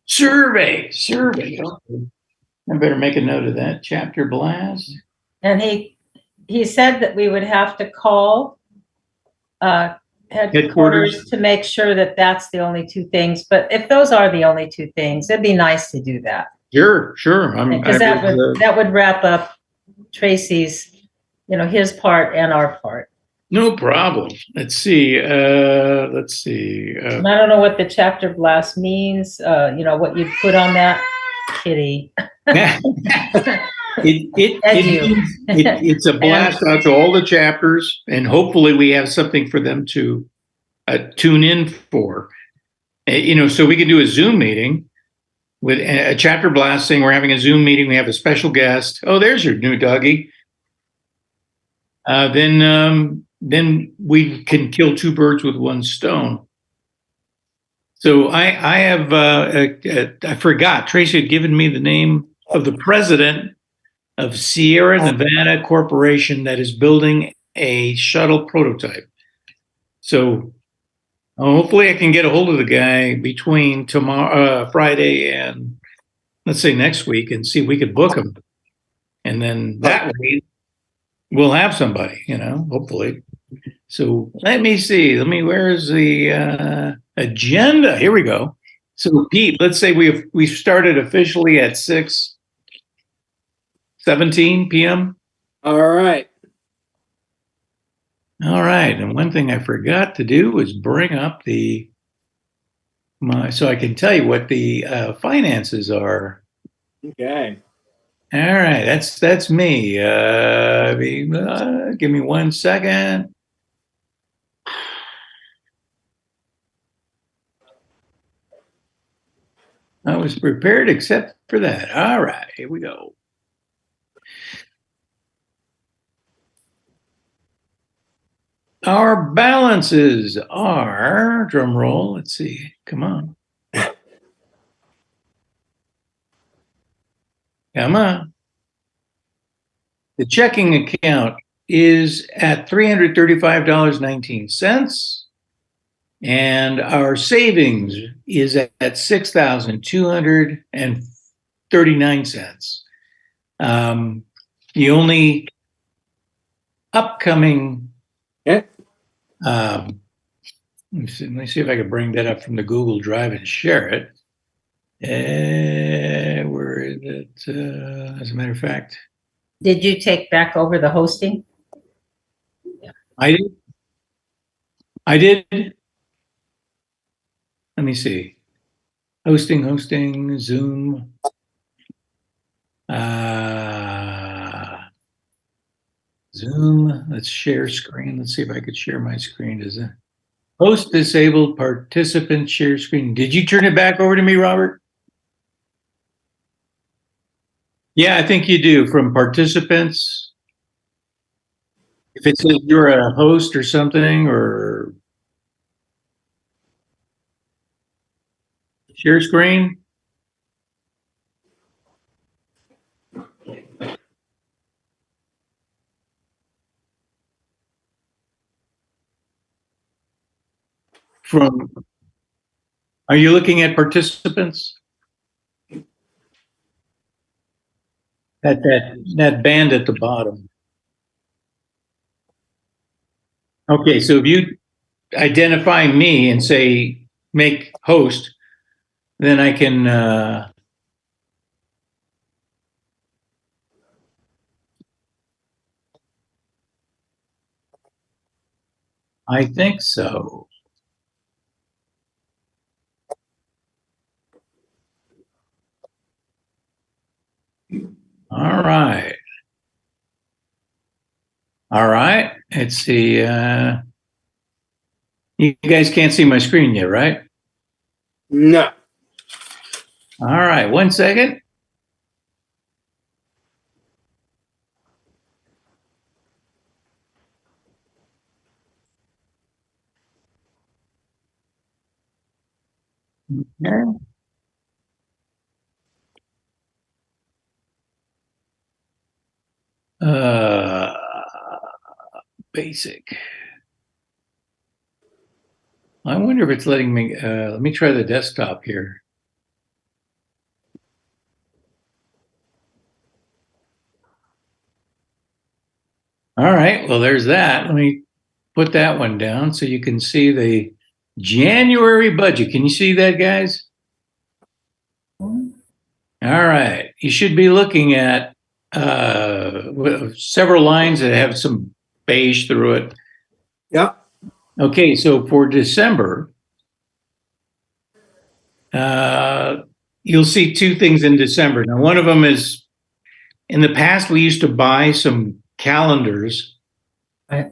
Survey. Okay. I better make a note of that. Chapter blast. And he said that we would have to call headquarters to make sure that that's the only two things. But if those are the only two things, it'd be nice to do that. Sure. Because that would wrap up Tracy's, his part and our part. No problem. Let's see. I don't know what the chapter blast means. What you put on that, Kitty. It's a blast out to all the chapters, and hopefully we have something for them to tune in for. So we can do a Zoom meeting with a chapter blast saying we're having a Zoom meeting. We have a special guest. Oh, there's your new doggy. Then we can kill two birds with one stone. So I have I forgot. Tracy had given me the name of the president of Sierra Nevada Corporation that is building a shuttle prototype. So hopefully I can get a hold of the guy between Friday and let's say next week and see if we could book him. And then that way we'll have somebody, hopefully. So let me see. Where's the agenda? Here we go. So Pete, let's say we've started officially at 6:17 p.m. All right. And one thing I forgot to do was bring up so I can tell you what the finances are. Okay. All right, that's me. Give me 1 second. I was prepared except for that. All right, here we go. Our balances are, drum roll, let's see, come on. Come on. The checking account is at $335.19. And our savings is at $6,239. The only upcoming, let me see if I can bring that up from the Google Drive and share it. Where is it? As a matter of fact, did you take back over the hosting? Yeah. I did. Let me see. Hosting, Zoom. Zoom, let's share screen. Let's see if I could share my screen. Does it host disabled participant share screen? Did you turn it back over to me, Robert? Yeah, I think you do. From participants. If it says you're a host or something, or share screen. Are you looking at participants? That band at the bottom. Okay, so if you identify me and say make host, then I can I think so. All right. Let's see. You guys can't see my screen yet, right? No. All right. 1 second. Okay. Basic. I wonder if it's letting me, let me try the desktop here. All right. Well, there's that. Let me put that one down so you can see the January budget. Can you see that, guys? All right. You should be looking at several lines that have some beige through it. Yeah. Okay. So for December, you'll see two things in December. Now, one of them is in the past, we used to buy some calendars Right.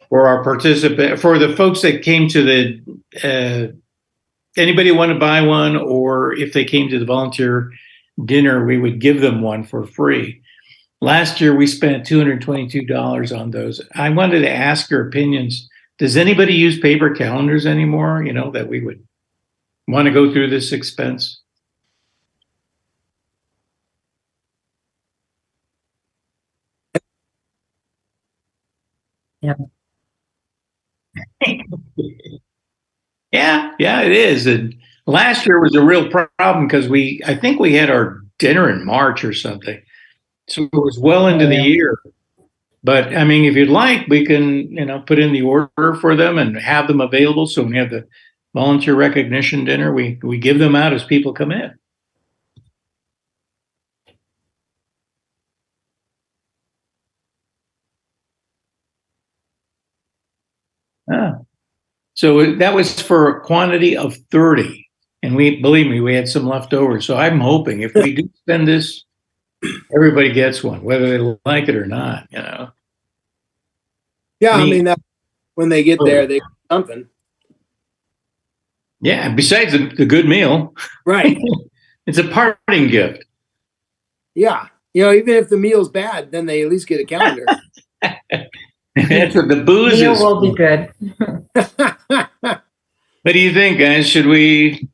for our for the folks that came to the, anybody want to buy one, or if they came to the volunteer dinner, we would give them one for free. Last year, we spent $222 on those. I wanted to ask your opinions. Does anybody use paper calendars anymore? That we would want to go through this expense? Yeah. Yeah, it is. And last year was a real problem because I think we had our dinner in March or something. So it was well into the year. But I mean, if you'd like, we can, put in the order for them and have them available. So when we have the volunteer recognition dinner, we give them out as people come in. So that was for a quantity of 30. And believe me, we had some left over. So I'm hoping if we do spend this, everybody gets one, whether they like it or not, Yeah, I mean, that when they get there, they get something. Yeah, besides the good meal. Right. It's a parting gift. Yeah. Even if the meal's bad, then they at least get a calendar. That's what the booze Meal is. will be good. What do you think, guys? Should we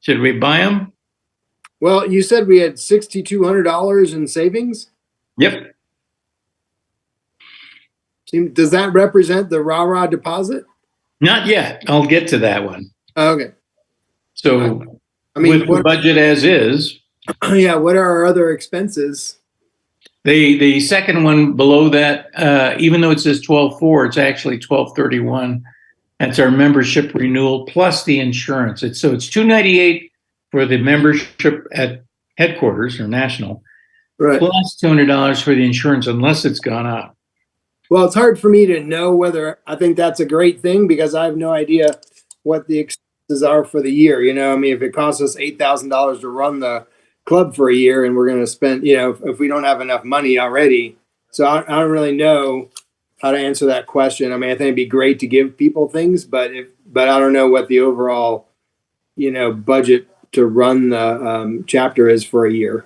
buy them? Well, you said we had $6,200 in savings. Yep. Does that represent the rah-rah deposit? Not yet. I'll get to that one. Okay. So, I mean, with the budget as is. Yeah. What are our other expenses? The second one below that, even though it says 12.4, it's actually 12.31. That's our membership renewal plus the insurance. It's $298 for the membership at headquarters or national, Right. plus $200 for the insurance, unless it's gone up. Well, it's hard for me to know whether I think that's a great thing because I have no idea what the expenses are for the year. I mean, if it costs us $8,000 to run the club for a year and we're going to spend, if we don't have enough money already. So I don't really know how to answer that question. I mean, I think it'd be great to give people things, but I don't know what the overall, budget to run the chapter is for a year.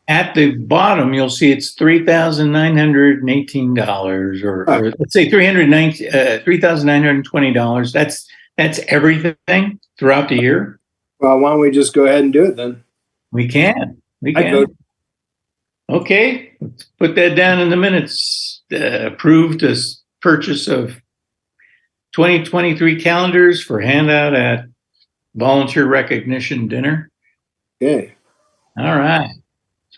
At the bottom, you'll see it's $3,918, or let's say $3,920. That's everything throughout the year. Well, why don't we just go ahead and do it then? We can. I'd vote. Okay, let's put that down in the minutes. Approved this purchase of 2023 calendars for handout at volunteer recognition dinner. Okay. All right.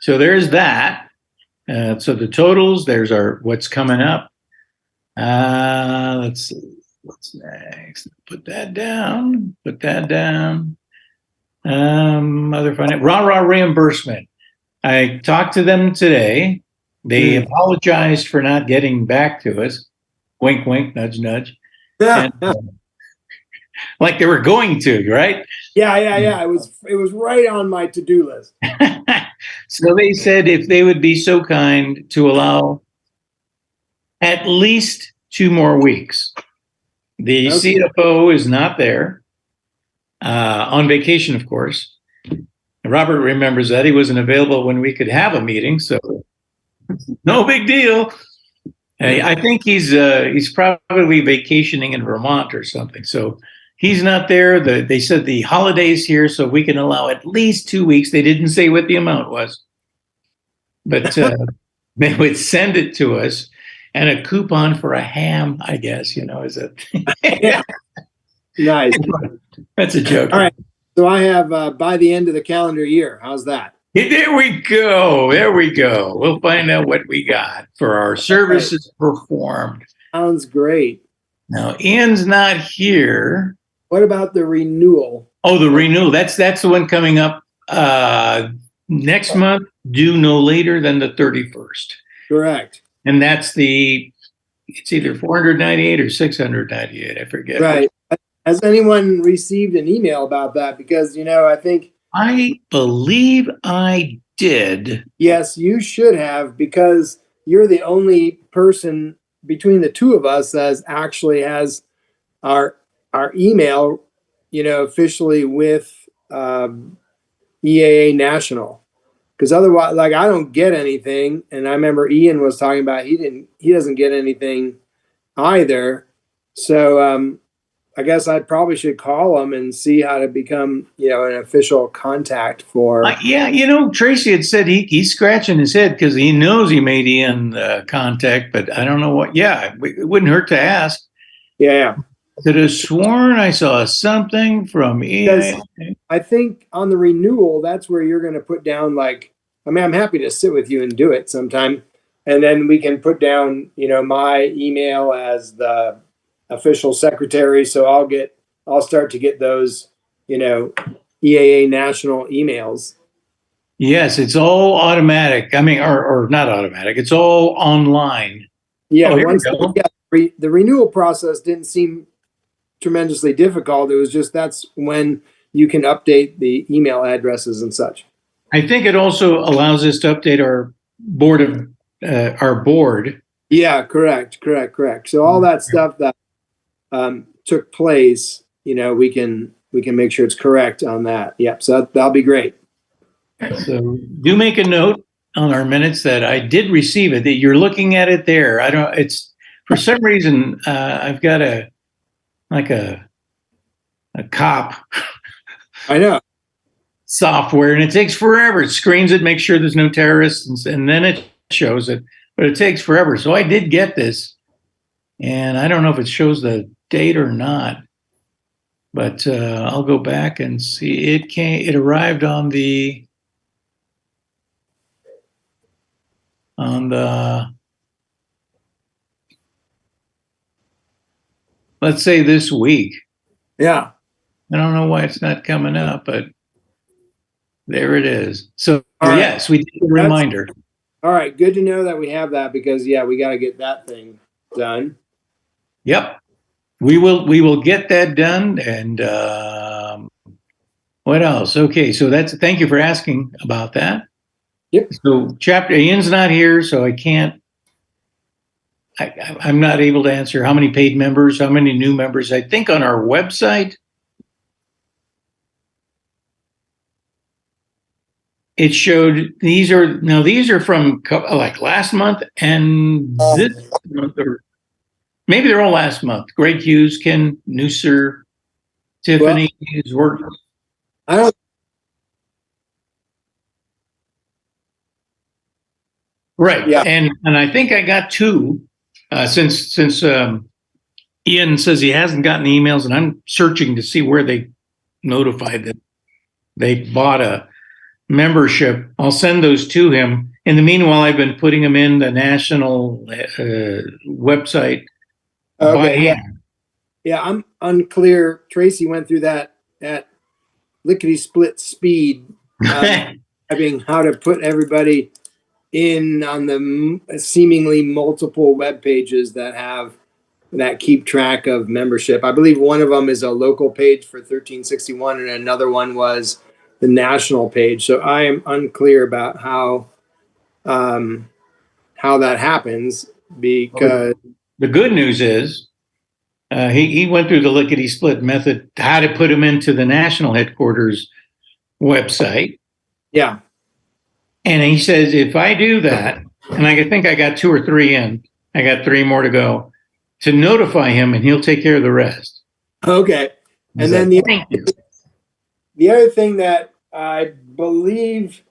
So there's that. So the totals, there's what's coming up. Let's see. What's next? Put that down. Other finance, rah-rah reimbursement. I talked to them today. They apologized for not getting back to us. Wink, wink, nudge, nudge. And, like they were going to, right? Yeah. It was right on my to-do list. So they said if they would be so kind to allow at least 2 more weeks. The CFO is not there, on vacation, of course. Robert remembers that he wasn't available when we could have a meeting, so no big deal. I think he's probably vacationing in Vermont or something. So he's not there. They said the holidays here, so we can allow at least 2 weeks. They didn't say what the amount was, but they would send it to us, and a coupon for a ham, I guess. Is it? Yeah. Nice. That's a joke. All right. So I have by the end of the calendar year. How's that? There we go. There we go. We'll find out what we got for our services performed. Sounds great. Now, Ian's not here. What about the renewal? Oh, the renewal. That's the one coming up next month, due no later than the 31st. Correct. And it's either 498 or 698. I forget. Right. Has anyone received an email about that? Because, I believe I did. yes, you should have, because you're the only person between the two of us that actually has our email, officially with EAA National. Because otherwise, like, I don't get anything, and I remember Ian was talking about he doesn't get anything either. So I guess I probably should call him and see how to become, an official contact for. Yeah, Tracy had said he's scratching his head because he knows he made Ian contact, but I don't know what. Yeah, it wouldn't hurt to ask. Yeah. Could have sworn I saw something from EA. I think on the renewal, that's where you're going to put down, like, I'm happy to sit with you and do it sometime. And then we can put down, my email as the official secretary. So I'll start to get those, EAA national emails. Yes, it's all automatic. I mean, or not automatic. It's all online. Yeah. The renewal process didn't seem tremendously difficult. It was just, that's when you can update the email addresses and such. I think it also allows us to update our board. Yeah, correct. So all that stuff that took place, we can make sure it's correct on that. Yep. So that'll be great. So do make a note on our minutes that I did receive it, that you're looking at it there. It's for some reason, I've got a cop. I know. Software, and it takes forever. It screens it, makes sure there's no terrorists, and then it shows it, but it takes forever. So I did get this, and I don't know if it shows the date or not, but I'll go back and see. It arrived on the let's say this week. Yeah. I don't know why it's not coming up, but there it is. So right. Yes, we did a reminder. All right. Good to know that we have that, because we got to get that thing done. Yep. We will get that done. And what else? Okay. So thank you for asking about that. Yep. So Ian's not here, so I'm not able to answer how many paid members, how many new members. I think on our website, it showed these are from like last month and this month, or maybe they're all last month. Greg Hughes, Ken Nusser, Tiffany Hughes work. I don't. Right. Yeah. And I think I got two since Ian says he hasn't gotten emails, and I'm searching to see where they notified that they bought a membership. I'll send those to him. In the meanwhile, I've been putting them in the national website. Okay. Yeah, I'm unclear. Tracy went through that at lickety split speed, having how to put everybody in on the seemingly multiple web pages that keep track of membership. I believe one of them is a local page for 1361, and another one was the national page. So I am unclear about how that happens, because the good news is he went through the lickety split method, how to put them into the national headquarters website. Yeah. And he says, if I do that, and I think I got 2 or 3 in, I got 3 more to go, to notify him, and he'll take care of the rest. Okay. And then the other thing that I believe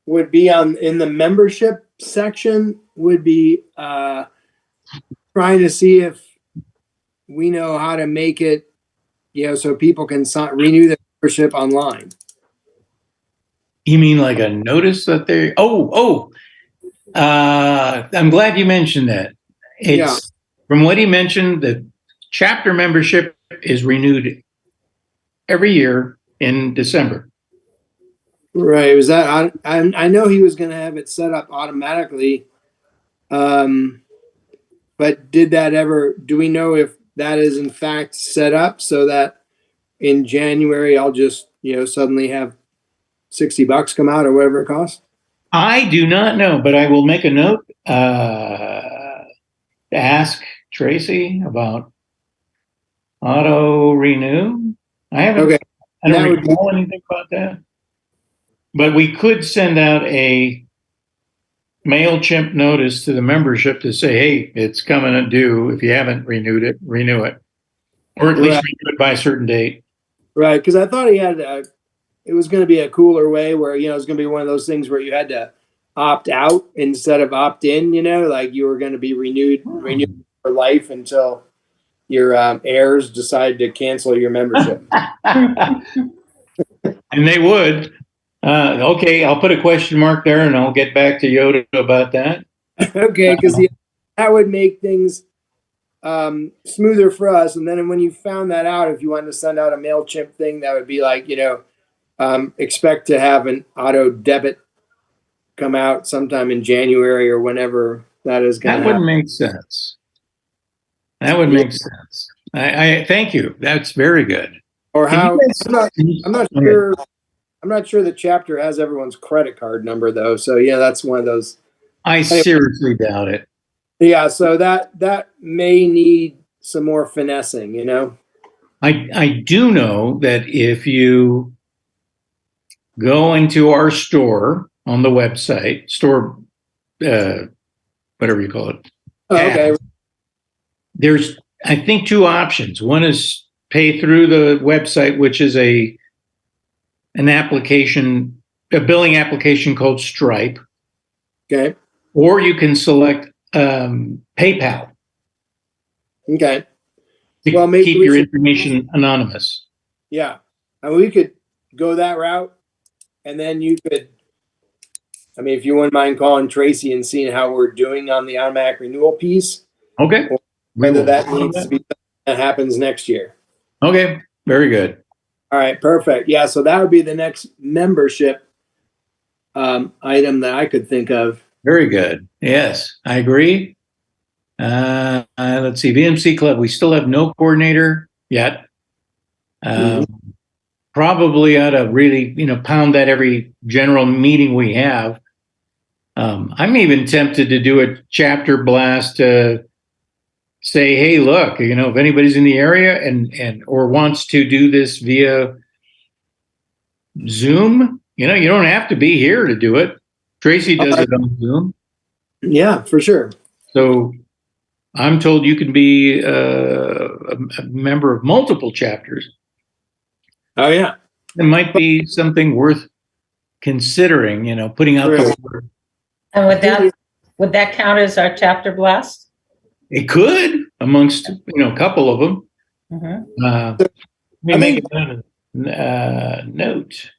would be in the membership section would be trying to see if we know how to make it, so people can renew their membership online. You mean like a notice that they? I'm glad you mentioned that. It's from what he mentioned, the chapter membership is renewed every year in December. Right. Was that I know he was going to have it set up automatically. But did that ever, do we know if that is in fact set up so that in January I'll just, suddenly have $60 come out or whatever it costs? I do not know, but I will make a note to ask Tracy about auto renew. I Okay. don't recall anything about that. But we could send out a MailChimp notice to the membership to say, hey, it's coming due. If you haven't renewed it, renew it. Or at least renew it by a certain date. Right. Because I thought he had, it was going to be a cooler way where, it was going to be one of those things where you had to opt out instead of opt in, like you were going to be renewed for life until your heirs decide to cancel your membership. And they would. Okay, I'll put a question mark there and I'll get back to Yoda about that. Okay, because that would make things smoother for us. And then when you found that out, if you wanted to send out a MailChimp thing, that would be like, expect to have an auto debit come out sometime in January or whenever that is going to happen. That would make sense. That would make sense. I thank you. That's very good. Or how I'm not sure. I'm not sure the chapter has everyone's credit card number though. So yeah, that's one of those. I seriously doubt it. Yeah, so that may need some more finessing, I do know that if you go into our store on the website, store, whatever you call it. Oh, okay. There's, I think, two options. One is pay through the website, which is an application, a billing application called Stripe. Okay. Or you can select PayPal. Okay. To keep your information anonymous. Yeah. I mean, we could go that route. And then you could, if you wouldn't mind calling Tracy and seeing how we're doing on the automatic renewal piece. Okay. Whether that needs to be something that happens next year. Okay. Very good. All right. Perfect. Yeah. So that would be the next membership item that I could think of. Very good. Yes, I agree. Let's see. VMC Club. We still have no coordinator yet. Probably ought to really, pound that every general meeting we have. I'm even tempted to do a chapter blast to say, hey, look, if anybody's in the area and or wants to do this via Zoom, you don't have to be here to do it. Tracy does it on Zoom. Yeah, for sure. So I'm told you can be a member of multiple chapters. Oh, yeah. It might be something worth considering, putting out the word. And would that count as our chapter blast? It could, amongst, a couple of them. Mm-hmm. Let me make a note.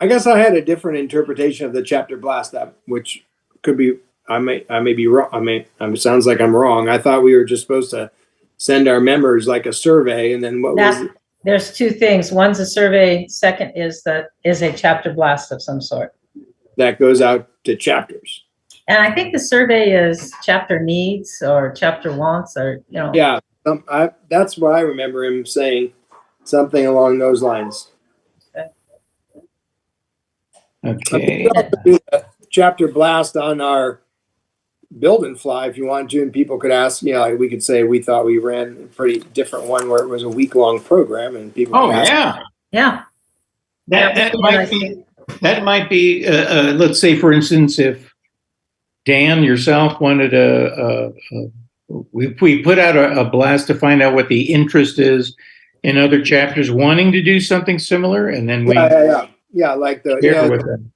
I guess I had a different interpretation of the chapter blast app, which could be, I may be wrong. It sounds like I'm wrong. I thought we were just supposed to send our members like a survey, and then there's two things. One's a survey. Second is a chapter blast of some sort that goes out to chapters. And I think the survey is chapter needs or chapter wants or Yeah, that's what I remember him saying, something along those lines. Okay. Chapter blast on our build and fly if you want to, and people could ask, we could say we thought we ran a pretty different one where it was a week-long program and people could ask. Yeah. That might be let's say, for instance, if Dan, yourself wanted we put out a blast to find out what the interest is in other chapters wanting to do something similar, and then we like the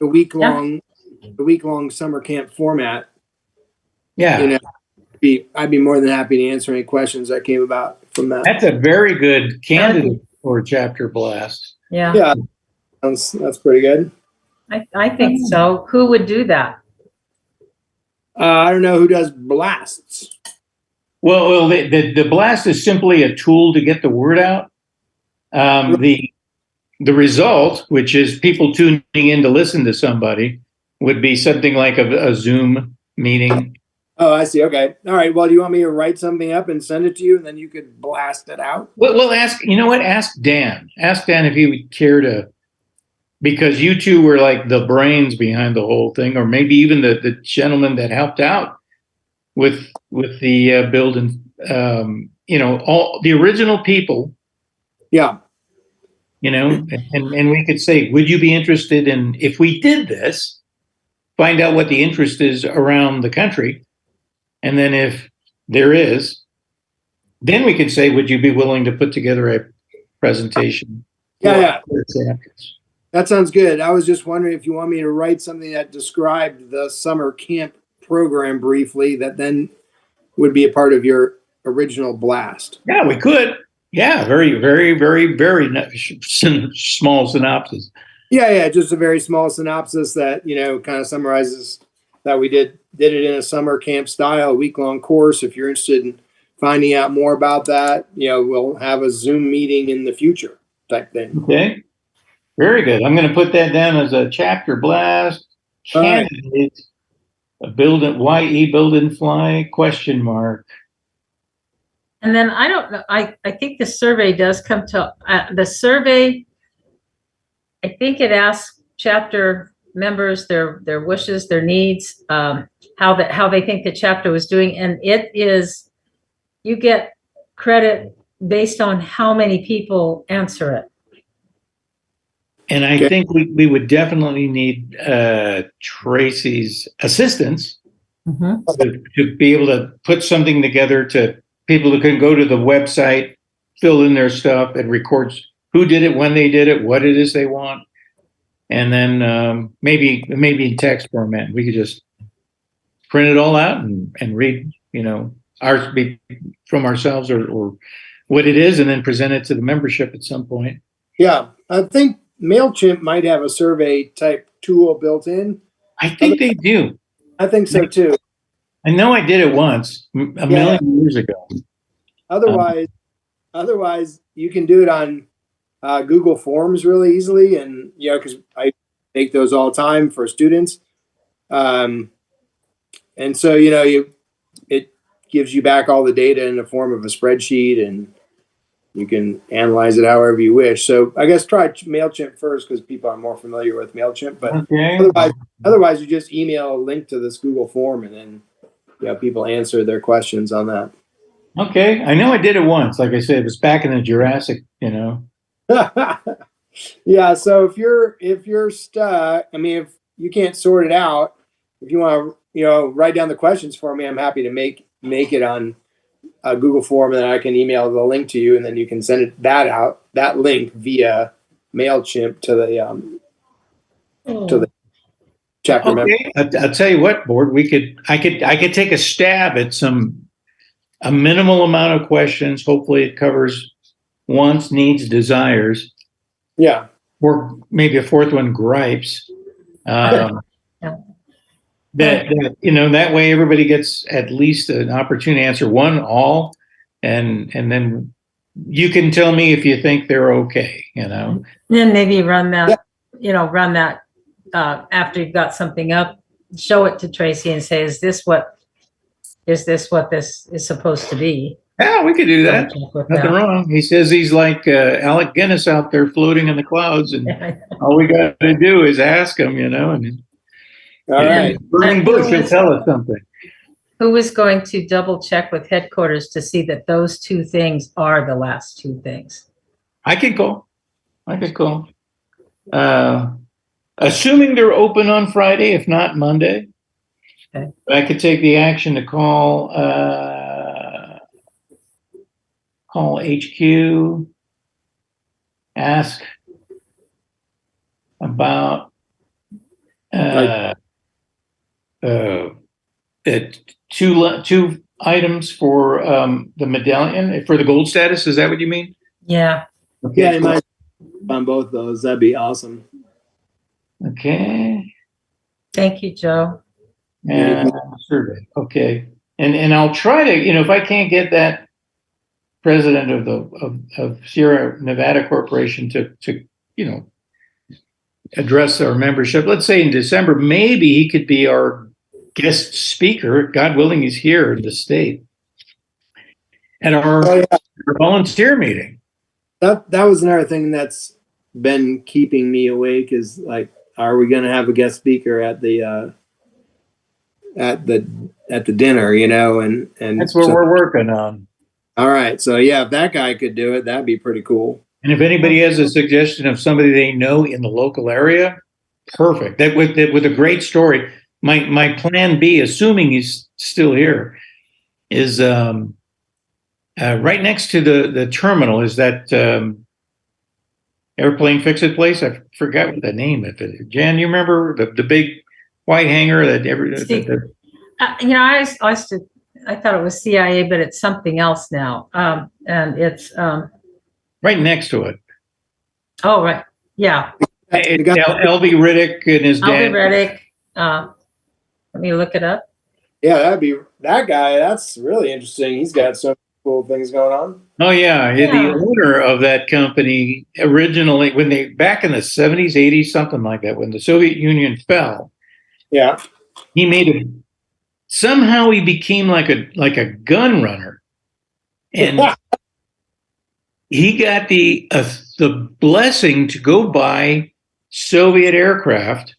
week-long summer camp format. Yeah. I'd be more than happy to answer any questions that came about from that. That's a very good candidate for a chapter blast. Yeah. That's pretty good. I think so. Who would do that? I don't know who does blasts. Well, the blast is simply a tool to get the word out. The result, which is people tuning in to listen to somebody, would be something like a Zoom meeting. Oh, I see. Okay. All right. Well, do you want me to write something up and send it to you, and then you could blast it out? Well, ask. You know what? Ask Dan. Ask Dan if he would care to, because you two were like the brains behind the whole thing, or maybe even the gentleman that helped out with the build and all the original people. Yeah. And we could say, would you be interested in, if we did this, find out what the interest is around the country, and then if there is, then we could say, would you be willing to put together a presentation? Yeah. That sounds good. I was just wondering if you want me to write something that described the summer camp program briefly, that then would be a part of your original blast. Yeah, we could. Yeah, very, very, very, very small synopsis. Yeah, just a very small synopsis that, kind of summarizes that we did it in a summer camp style, week-long course. If you're interested in finding out more about that, we'll have a Zoom meeting in the future type thing. Okay. Very good. I'm going to put that down as a chapter blast. Candidate, build it, YE build and fly ? And then I don't know. I think the survey does come to the survey. I think it asks chapter members their wishes, their needs, how they think the chapter was doing, and it is, you get credit based on how many people answer it. And I think we would definitely need Tracy's assistance to be able to put something together to people who can go to the website, fill in their stuff, and records who did it, when they did it, what it is they want. And then maybe in text format, we could just print it all out and read, ours from ourselves or what it is, and then present it to the membership at some point. Yeah, I think MailChimp might have a survey type tool built in. I think they do. I think so too. I know I did it once a million years ago. Otherwise, you can do it on Google Forms really easily, and because I make those all the time for students, and so it gives you back all the data in the form of a spreadsheet, and you can analyze it however you wish. So I guess try MailChimp first because people are more familiar with MailChimp. But otherwise, you just email a link to this Google form, and then people answer their questions on that. Okay, I know I did it once. Like I said, it was back in the Jurassic. Yeah. So if you're stuck, if you can't sort it out, if you want to write down the questions for me, I'm happy to make it on a Google form, and then I can email the link to you, and then you can send that link via MailChimp to the chapter member. I'll tell you what, board. I could take a stab at a minimal amount of questions. Hopefully, it covers wants, needs, desires. Yeah. Or maybe a fourth one, gripes. That way everybody gets at least an opportunity to answer one, all, and then you can tell me if you think they're okay, Then maybe run that, after you've got something up, show it to Tracy and say, is this what this is supposed to be? Yeah, we could do that. Nothing wrong. He says he's like Alec Guinness out there floating in the clouds, and all we got to do is ask him, and all right. Burning bush will tell us something. Who is going to double check with headquarters to see that those two things are the last two things? I could call. Assuming they're open on Friday, if not Monday, okay. I could take the action to call HQ, ask about two items for the medallion for the gold status. Is that what you mean? Yeah. Okay. Yeah, you might on both those. That'd be awesome. Okay. Thank you, Joe. And survey. Okay. And I'll try to, if I can't get that president of Sierra Nevada Corporation to address our membership, let's say in December, maybe he could be our guest speaker. God willing, he's here in the state at our volunteer meeting. That was another thing that's been keeping me awake is like, are we going to have a guest speaker at the dinner, and That's what so, we're working on. all right. So yeah, if that guy could do it, that'd be pretty cool. And if anybody has a suggestion of somebody they know in the local area, perfect. That with a great story. My plan B, assuming he's still here, is right next to the terminal. Is that airplane fix-it place? I forgot what the name of it. Jan, you remember the big white hangar that I thought it was CIA, but it's something else now. And it's right next to it. oh right, yeah. It's LB Riddick and his dad. LB Riddick. Let me look it up. Yeah, that'd be that guy. That's really interesting. He's got some cool things going on. Oh yeah, the owner of that company originally, when they back in the 70s, 80s, something like that, when the Soviet Union fell, yeah, he somehow he became like a gun runner, and he got the blessing to go buy Soviet aircraft,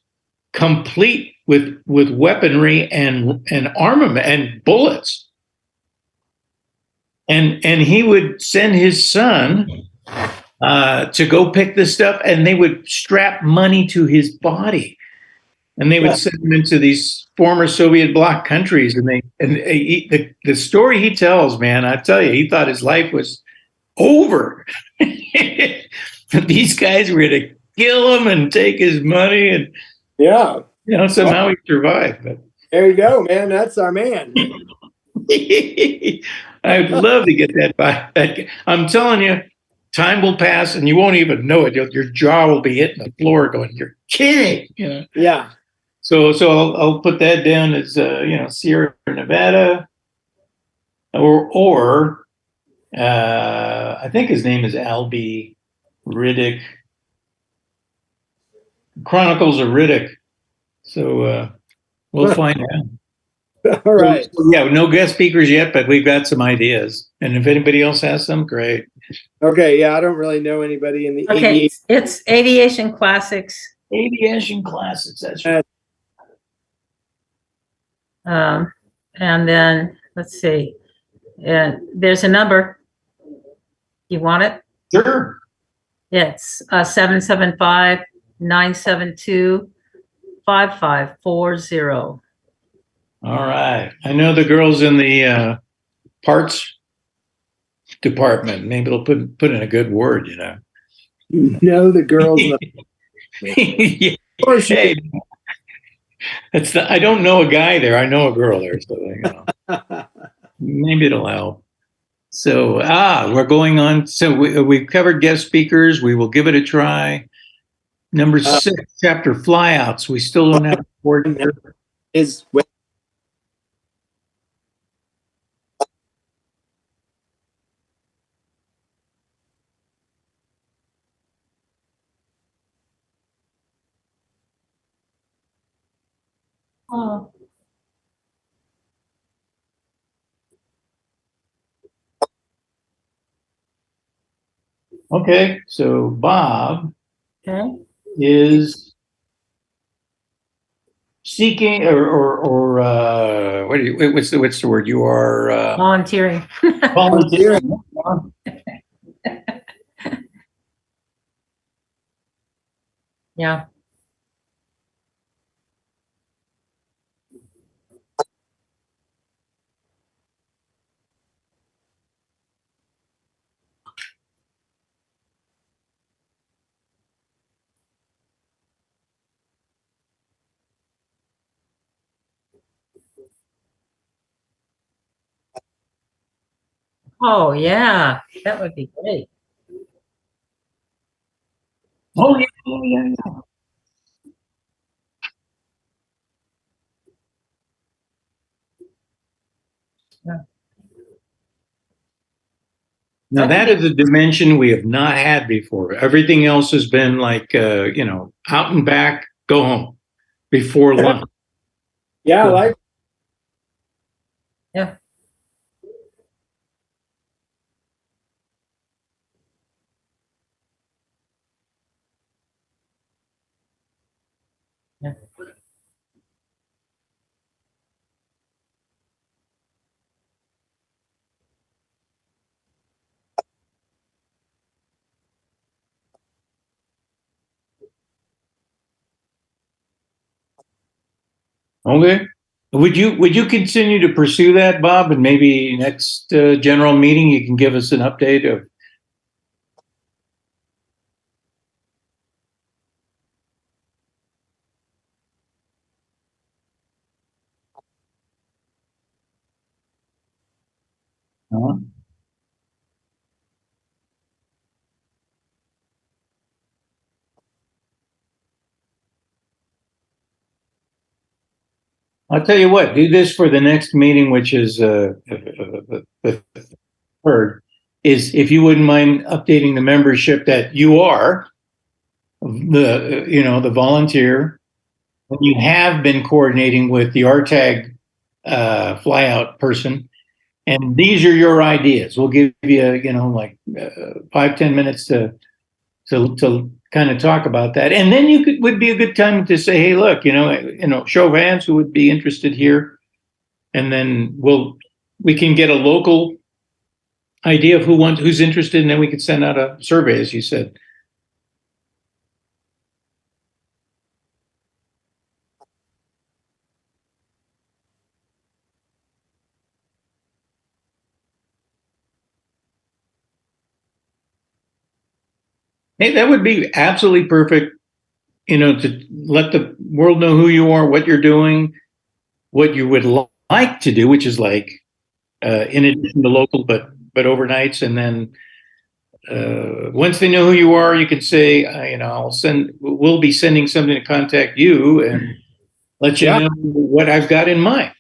complete with weaponry and armament and bullets. And he would send his son to go pick this stuff, and they would strap money to his body, and they would send him into these former Soviet bloc countries. And the story he tells, man, I tell you, he thought his life was over. These guys were going to kill him and take his money, and somehow he survived. But there you go, man. That's our man. I'd love to get that back. I'm telling you, time will pass and you won't even know it. Your jaw will be hitting the floor going, you're kidding. Yeah. So I'll put that down as, Sierra Nevada or I think his name is Albie Riddick. Chronicles of Riddick. So we'll find out. All right. So, no guest speakers yet, but we've got some ideas. And if anybody else has some, great. Okay, yeah, I don't really know anybody in the aviation. It's Aviation Classics. Aviation Classics, that's right. And then let's see. There's a number. You want it? Sure. Yeah, it's 775-972-5540. All right. I know the girls in the parts department. Maybe they'll put in a good word, No, the girls. Yeah. Hey, I don't know a guy there. I know a girl there. So maybe it'll help. So, we're going on. So we've covered guest speakers. We will give it a try. Number 6, chapter flyouts. We still don't have a board here. Oh. Okay, so Bob is seeking or what's the word? You are volunteering. Volunteering. Yeah. Oh yeah, that would be great. Oh yeah. Now that is a dimension we have not had before. Everything else has been like, out and back, go home before lunch. Yeah, I like. Yeah. Yeah. Okay. Would you continue to pursue that, Bob? And maybe next general meeting, you can give us an update of. Uh-huh. I'll tell you what, do this for the next meeting, which is the third, is if you wouldn't mind updating the membership that you are the volunteer, and you have been coordinating with the RTAG flyout person, and these are your ideas. We'll give you, 5-10 minutes to kind of talk about that, and then would be a good time to say, hey, look, show of hands who would be interested here, and then we can get a local idea of who's interested, and then we could send out a survey, as you said. Hey, that would be absolutely perfect, to let the world know who you are, what you're doing, what you would like to do, which is like, in addition to local, but overnights. And then once they know who you are, you can say, we'll be sending something to contact you and let you know what I've got in mind.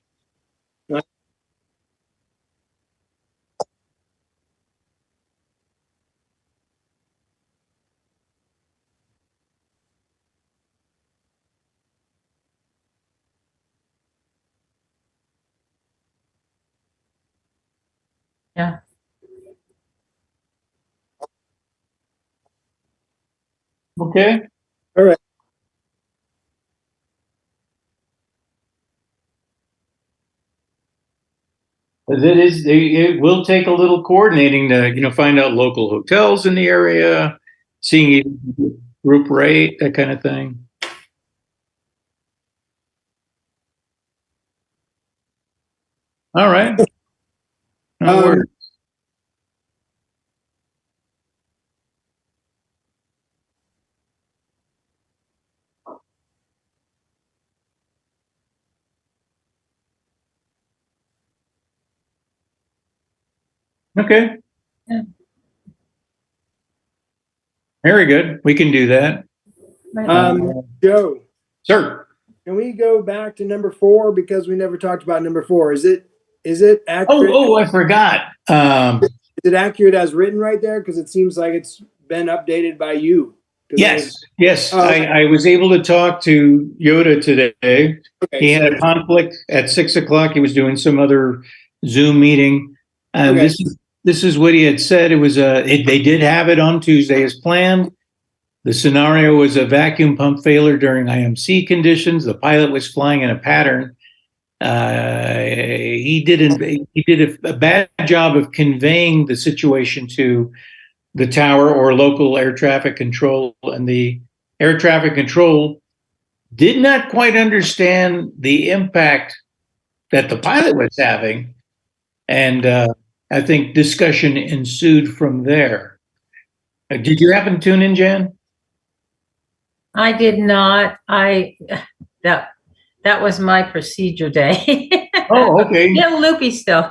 Yeah. Okay. All right. It will take a little coordinating to, find out local hotels in the area, seeing group rate, that kind of thing. All right. No worries. Okay. Yeah. Very good. We can do that. Joe, Sir. can we go back to number 4 because we never talked about number 4? Is it accurate? Oh, I forgot. Is it accurate as written right there? Because it seems like it's been updated by you. Yes. I was able to talk to Yoda today. Okay, He had a conflict at 6:00. He was doing some other Zoom meeting, and Okay. this is what he had said. It was they did have it on Tuesday as planned. The scenario was a vacuum pump failure during IMC conditions. The pilot was flying in a pattern. He did a bad job of conveying the situation to the tower or local air traffic control, and the air traffic control did not quite understand the impact that the pilot was having, and I think discussion ensued from there. Did you happen to tune in, Jan? I did not. That was my procedure day. Oh, okay. Yeah, loopy still.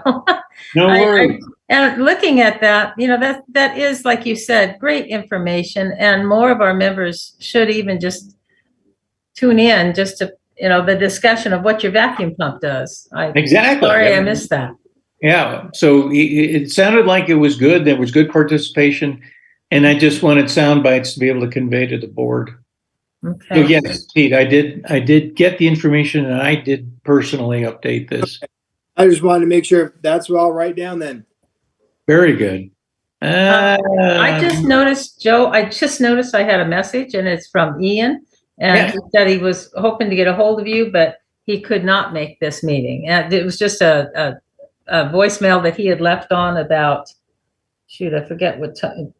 No worries. And looking at that, that is, like you said, great information, and more of our members should even just tune in just to, the discussion of what your vacuum pump does. Exactly. Sorry, I missed that. Yeah, so it sounded like it was good. There was good participation, and I just wanted sound bites to be able to convey to the board. So Okay. yes, Pete, I did get the information, and I did personally update this. I just wanted to make sure that's all right down then. Very good. I just noticed, Joe, I just noticed I had a message and it's from Ian. And Yeah. he said he was hoping to get a hold of you, but he could not make this meeting. And it was just a voicemail that he had left on about, shoot, I forget what time,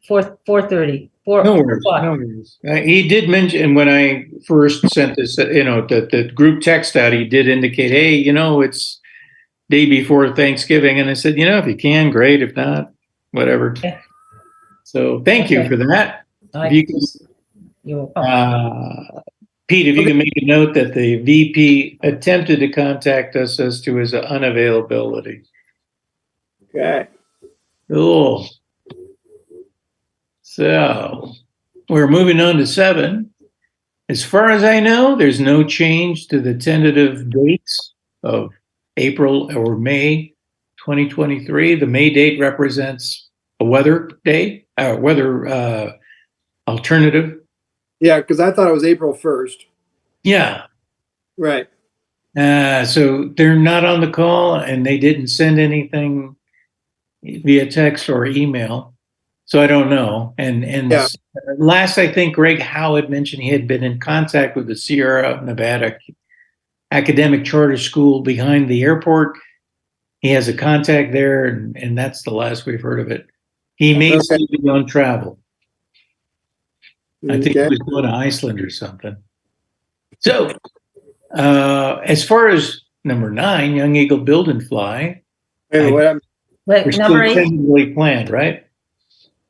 4:30. No worries, no worries. He did mention when I first sent this, the group text out, he did indicate, hey, it's day before Thanksgiving. And I said, if you can, great. If not, whatever. Okay. So thank you Okay. for that. I If you can, just- you're welcome. Pete, if you can make a note that the VP attempted to contact us as to his unavailability. Okay. Cool. So we're moving on to 7. As far as I know, there's no change to the tentative dates of April or May 2023. The May date represents a weather day, weather alternative. Yeah, because I thought it was April 1st. Yeah. Right. So they're not on the call and they didn't send anything via text or email. So I don't know. And Yeah. last I think Greg Howe had mentioned he had been in contact with the Sierra Nevada Academic Charter School behind the airport. He has a contact there, and that's the last we've heard of it. He may still be on travel. I think he was going to Iceland or something. So, as far as number 9, Young Eagle Build and Fly, we're number still 8. tentatively planned, right?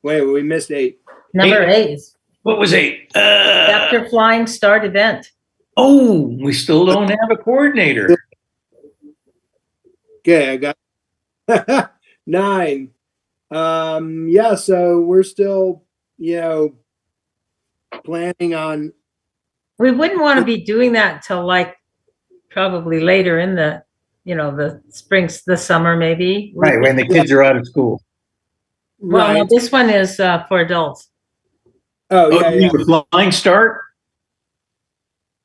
Wait, we missed 8. Number 8 is What was 8? after Flying Start event. Oh, we still don't have a coordinator. Okay, I got 9. Yeah, so we're still, planning on. We wouldn't want to be doing that till like probably later in the, the spring, the summer, maybe. Right, when the kids are out of school. Well, no, Right. this one is for adults. Oh, yeah, you yeah. mean the Flying Start?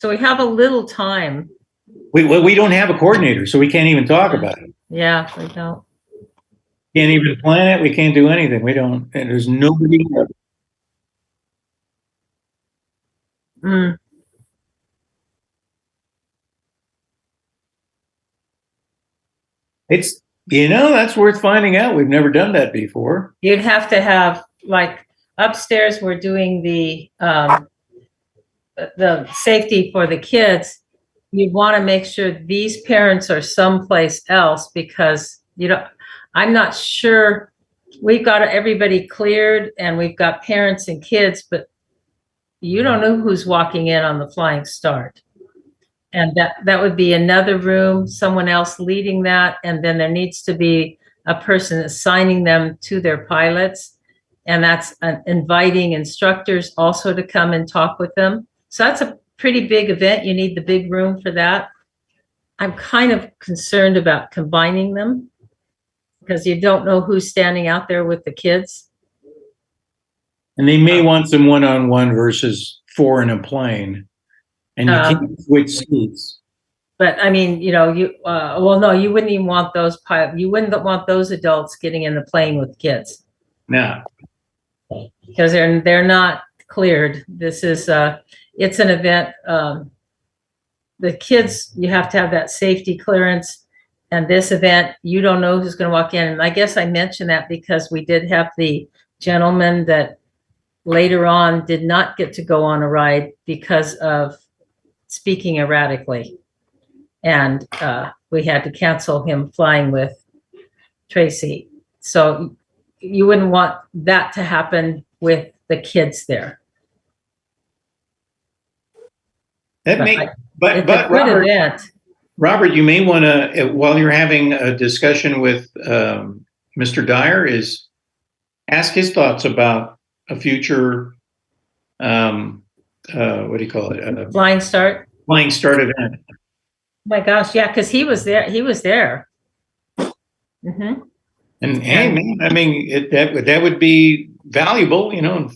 So we have a little time. We don't have a coordinator, so we can't even talk about it. Yeah, we don't. Can't even plan it. We can't do anything. We don't, and there's nobody. Mm. It's, that's worth finding out. We've never done that before. You'd have to have, like, upstairs, we're doing the safety for the kids. You want to make sure these parents are someplace else because, I'm not sure. We've got everybody cleared and we've got parents and kids, but you don't know who's walking in on the Flying Start. And that would be another room, someone else leading that. And then there needs to be a person assigning them to their pilots. And that's inviting instructors also to come and talk with them. So that's a pretty big event. You need the big room for that. I'm kind of concerned about combining them because you don't know who's standing out there with the kids. And they may want some one-on-one versus 4 in a plane. And you can't switch seats. But I mean, no, you wouldn't even want those you wouldn't want those adults getting in the plane with kids. No. Because they're not cleared. This is it's an event. The kids, you have to have that safety clearance. And this event, you don't know who's going to walk in. And I guess I mentioned that because we did have the gentleman that later on did not get to go on a ride because of speaking erratically. And we had to cancel him flying with Tracy. So you wouldn't want that to happen with the kids there. But Robert, you may want to, while you're having a discussion with Mr. Dyer, is ask his thoughts about a future, what do you call it? Flying Start. Flying Start event. Oh my gosh, yeah, because he was there. He was there. Mhm. And hey, man, I mean, that would be valuable, you know.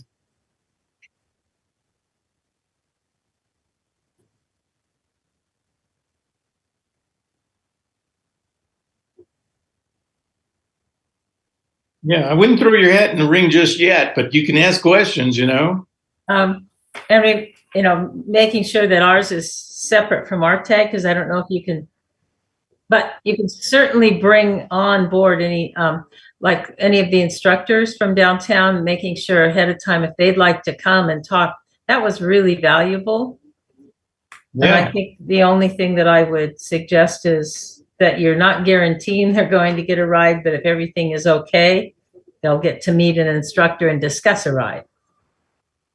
Yeah, I wouldn't throw your hat in the ring just yet, but you can ask questions, you know. Um, I mean, you know, making sure that ours is separate from our tag, because I don't know if you can, but you can certainly bring on board any, like any of the instructors from downtown, making sure ahead of time if they'd like to come and talk. That was really valuable. And I Yeah, think the only thing that I would suggest is that you're not guaranteeing they're going to get a ride, but if everything is okay, they'll get to meet an instructor and discuss a ride.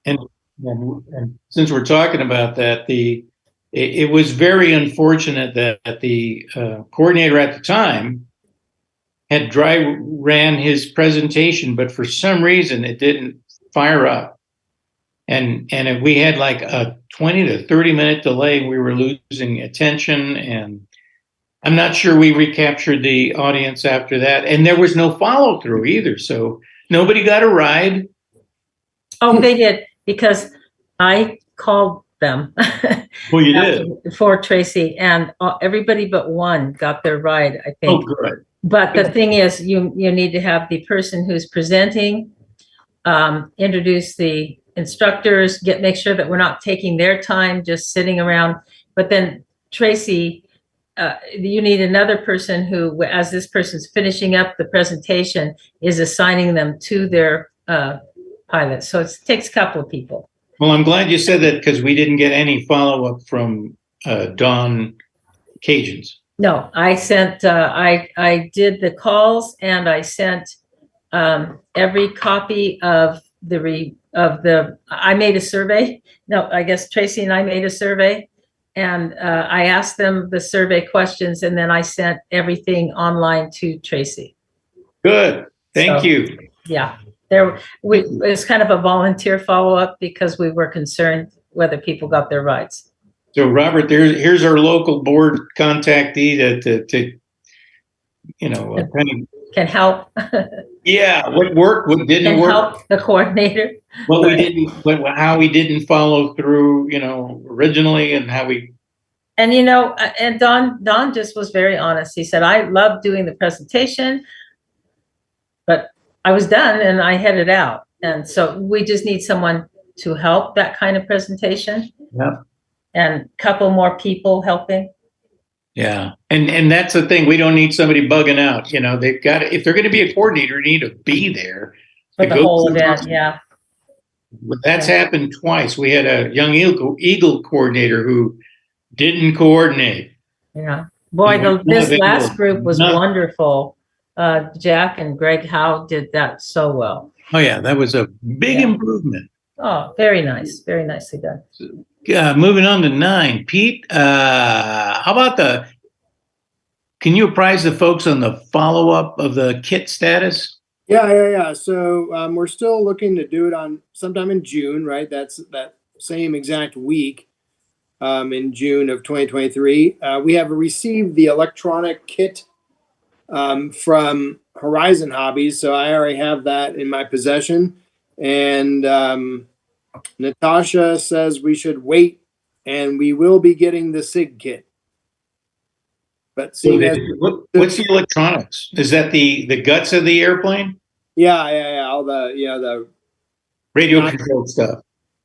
and and since we're talking about that, it was very unfortunate that the coordinator at the time had dry ran his presentation, but for some reason it didn't fire up. And if we had like a 20 to 30-minute delay, we were losing attention. And I'm not sure we recaptured the audience after that. And there was no follow through either. So nobody got a ride. Oh, they did, because I called them Well, you did. for Tracy, and everybody but one got their ride, I Oh, think. good. But the thing is, you need to have the person who's presenting introduce the instructors, make sure that we're not taking their time just sitting around. But then Tracy, you need another person who, as this person's finishing up the presentation, is assigning them to their pilot. So it takes a couple of people. Well, I'm glad you said that because we didn't get any follow up from Don Cajuns. No, I sent, I did the calls, and I sent every copy of I made a survey. No, I guess Tracy and I made a survey, and I asked them the survey questions, and then I sent everything online to Tracy. Good. Thank you. Yeah, it was kind of a volunteer follow-up because we were concerned whether people got their rides. So, Robert, here's our local board contactee to you know, kind of, can help. yeah, what worked, what didn't Can work, help the coordinator. what we didn't, how we didn't follow through, you know, originally, and how we. And you know, and Don just was very honest. He said, "I love doing the presentation, but I was done and I headed out." And so we just need someone to help that kind of presentation. Yeah. And a couple more people helping. Yeah, and that's the thing. We don't need somebody bugging out. You know, they've got to, if they're going to be a coordinator, they need to be there For to the whole event, yeah. But that's happened twice. We had a young Eagle coordinator who didn't coordinate. Yeah, boy, this last group was wonderful. Jack and Greg Howe did that so well. Oh yeah, that was a big improvement. Oh, very nice, very nicely done. Moving on to 9, Pete. How about can you apprise the folks on the follow up of the kit status? Yeah. So we're still looking to do it on sometime in June, right? That's that same exact week in June of 2023. We have received the electronic kit from Horizon Hobbies, so I already have that in my possession. And Natasha says we should wait, and we will be getting the SIG kit. But seeing as what's the electronics? Is that the guts of the airplane? Yeah. All the radio controlled stuff.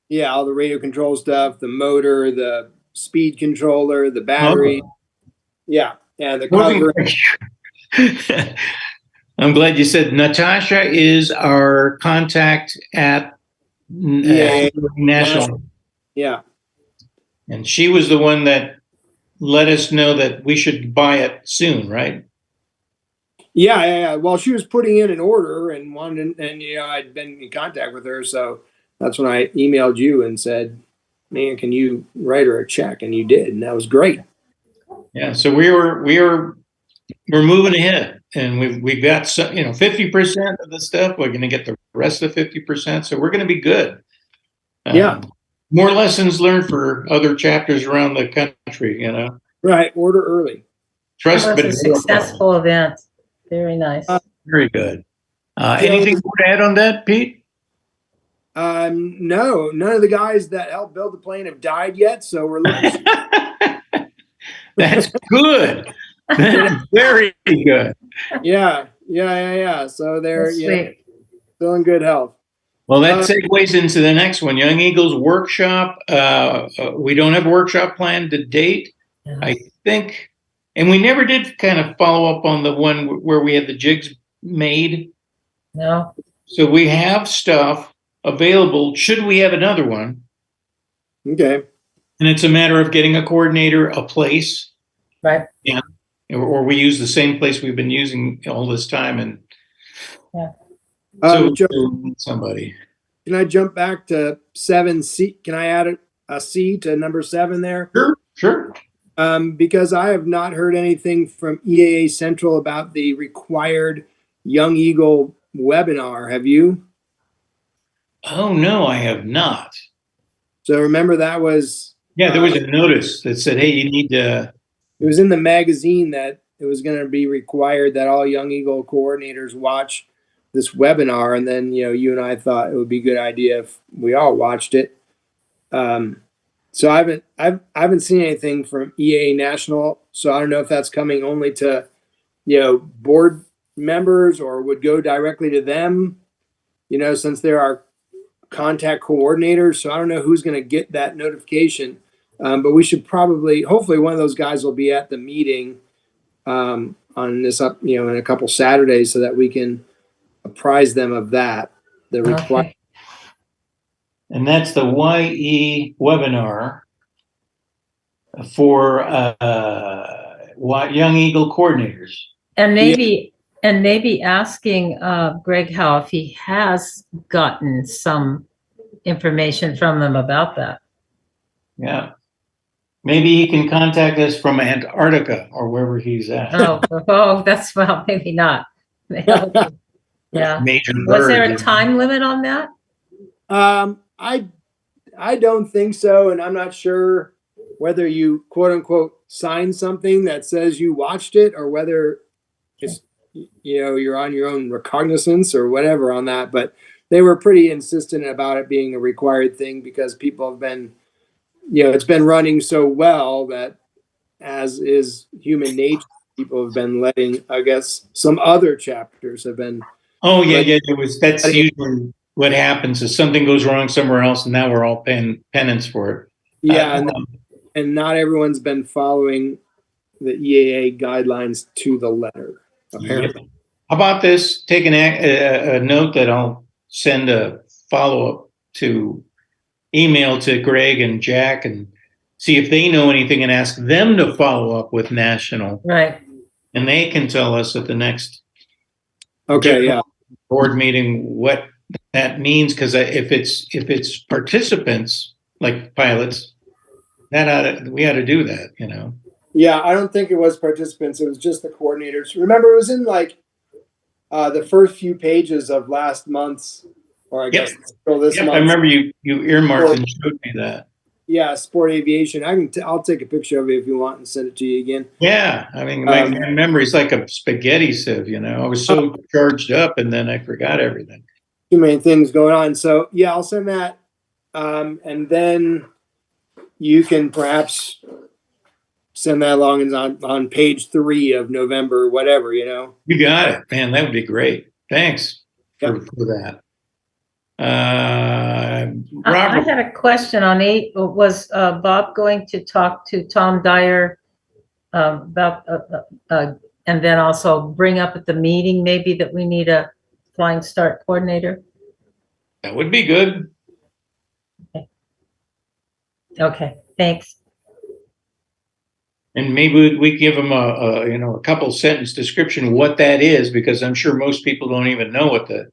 Yeah, all the radio control stuff, the motor, the speed controller, the battery. Oh. Yeah, the cover. I'm glad you said Natasha is our contact at National. Yeah. And she was the one that let us know that we should buy it soon, right? Yeah. Well, she was putting in an order and wanted, and I'd been in contact with her, so that's when I emailed you and said, "Man, can you write her a check?" And you did, and that was great. Yeah. So we're moving ahead, and we've got 50% of the stuff. We're going to get the rest of 50%, so we're going to be good. Yeah. More lessons learned for other chapters around the country. Right. Order early. Trust, but a successful event. Very nice. Very good. Anything more to add on that, Pete? No, none of the guys that helped build the plane have died yet, so we're looking. That's good. That's very good. Yeah. So they're That's sweet. still in good health. Well, that segues into the next one, Young Eagles workshop. We don't have a workshop planned to date, Yeah. I think, and we never did kind of follow up on the one where we had the jigs made. No. So we have stuff available. Should we have another one? Okay. And it's a matter of getting a coordinator, a place, Right. or we use the same place we've been using all this time, and Joe, somebody. can I jump back to 7C? Can I add a C to number 7 there? Sure. Because I have not heard anything from EAA Central about the required Young Eagle webinar. Have you? Oh no, I have not. So remember that was There was a notice that said, "Hey, you need to." It was in the magazine that it was going to be required that all Young Eagle coordinators watch this webinar, and then you and I thought it would be a good idea if we all watched it. So I haven't seen anything from EAA National, so I don't know if that's coming only to board members or would go directly to them. Since there are contact coordinators, so I don't know who's going to get that notification. But we should hopefully one of those guys will be at the meeting on this in a couple Saturdays so that we can apprise them of that. Okay. And that's the YE webinar for Young Eagle coordinators. And maybe asking Greg Howe if he has gotten some information from them about that. Yeah. Maybe he can contact us from Antarctica or wherever he's at. That's maybe not. Yeah. Major Was there bird, a time limit on that? I don't think so, and I'm not sure whether you quote unquote sign something that says you watched it or whether it's you're on your own recognizance or whatever on that. But they were pretty insistent about it being a required thing because people have been it's been running so well that, as is human nature, people have been letting, I guess, some other chapters have been. Oh yeah. That's usually what happens is something goes wrong somewhere else, and now we're all paying penance for it. Yeah, and not everyone's been following the EAA guidelines to the letter, apparently. Yep. How about this? Take a note that I'll send a follow-up email to Greg and Jack and see if they know anything and ask them to follow up with National. Right. And they can tell us at the next board meeting what that means, because if it's participants like pilots, we ought to do that, Yeah, I don't think it was participants. It was just the coordinators. Remember, it was in the first few pages of last month's, or I guess this month. I remember you earmarked and showed me that. Yeah, Sport Aviation. I'll take a picture of it if you want and send it to you again. Yeah, I mean, my memory's like a spaghetti sieve. I was so charged up, and then I forgot everything. Too many things going on. So yeah, I'll send that, and then you can perhaps send that along on page 3 of November, whatever, You got it, man. That would be great. Thanks for that. I had a question on 8. Was Bob going to talk to Tom Dyer about, and then also bring up at the meeting maybe that we need a flying start coordinator? That would be good. Okay, thanks. And maybe we give them a couple sentence description of what that is, because I'm sure most people don't even know what the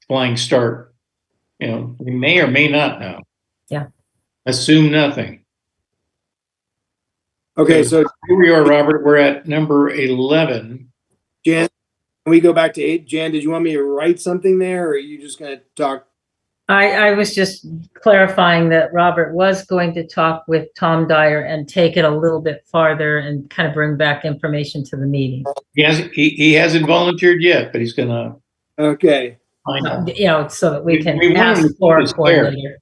flying start. We may or may not know. Yeah. Assume nothing. Okay, so here we are, Robert. We're at number 11. Jan, can we go back to 8? Jan, did you want me to write something there, or are you just going to talk I was just clarifying that Robert was going to talk with Tom Dyer and take it a little bit farther and kind of bring back information to the meeting. He hasn't volunteered yet, but he's gonna Okay. find out. You know, so that we can We want him ask to for keep a his hair. coordinator.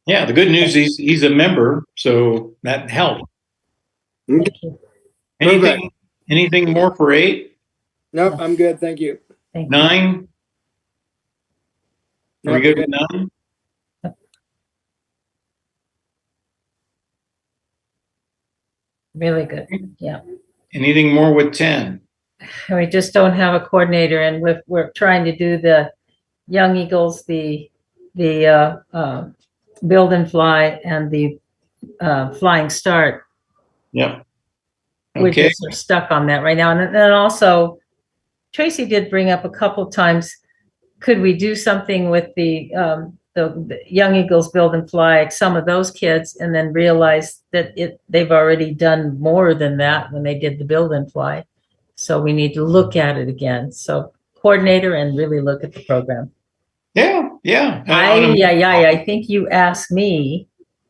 Yeah, the good news is he's a member, so that helped. Thank you. Anything more for 8? Nope, I'm good. Thank you. Thank you. 9? Are we Nope, good with 9? Really good. Yeah. Anything more with 10? And we just don't have a coordinator, and we're trying to do the Young Eagles, the Build and Fly, and the Flying Start. Yep. We Okay. just are stuck on that right now. And then also, Tracy did bring up a couple of times, could we do something with the Young Eagles Build and Fly, some of those kids, and then realize that they've already done more than that when they did the Build and Fly. So we need to look at it again. So coordinator and really look at the program. Yeah. I think you asked me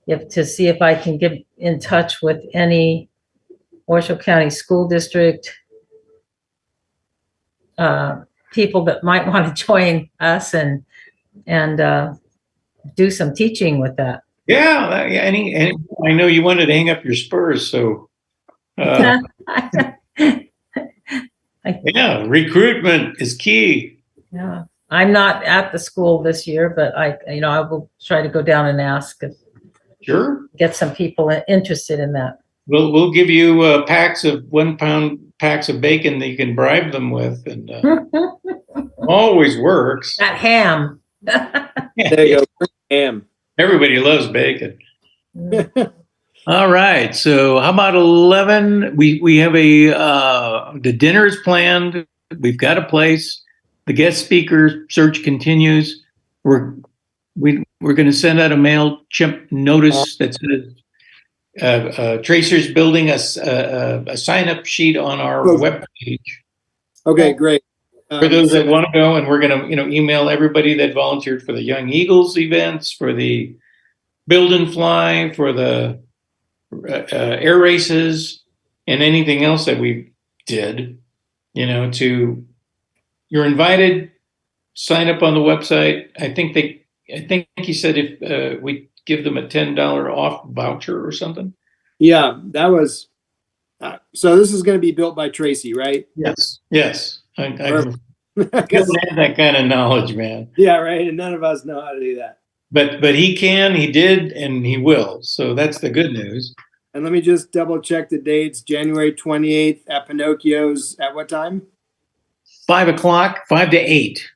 to see if I can get in touch with any Washoe County School District people that might want to join us and do some teaching with that. Yeah. And I know you wanted to hang up your spurs, so yeah, recruitment is key. Yeah, I'm not at the school this year, but I will try to go down and ask if Sure. get some people interested in that. We'll give you packs of 1 pound packs of bacon that you can bribe them with, and always works. That ham. There you go. Ham. Everybody loves bacon. All right. So how about 11? We have the dinner is planned. We've got a place. The guest speaker search continues. We're going to send out a MailChimp notice that says Tracer's building a sign up sheet on our webpage. Okay, great. For those that want to go, and we're going to email everybody that volunteered for the Young Eagles events, for the Build and Fly, for the air races, and anything else that we did. You're invited. Sign up on the website. I think he said if we give them a $10 off voucher or something. Yeah, that was. So this is going to be built by Tracy, right? Yes. I don't have that kind of knowledge, man. Yeah, right. And none of us know how to do that. But he can, he did, and he will. So that's the good news. And let me just double check the dates. January 28th at Pinocchio's at what time? 5 o'clock, 5 to 8.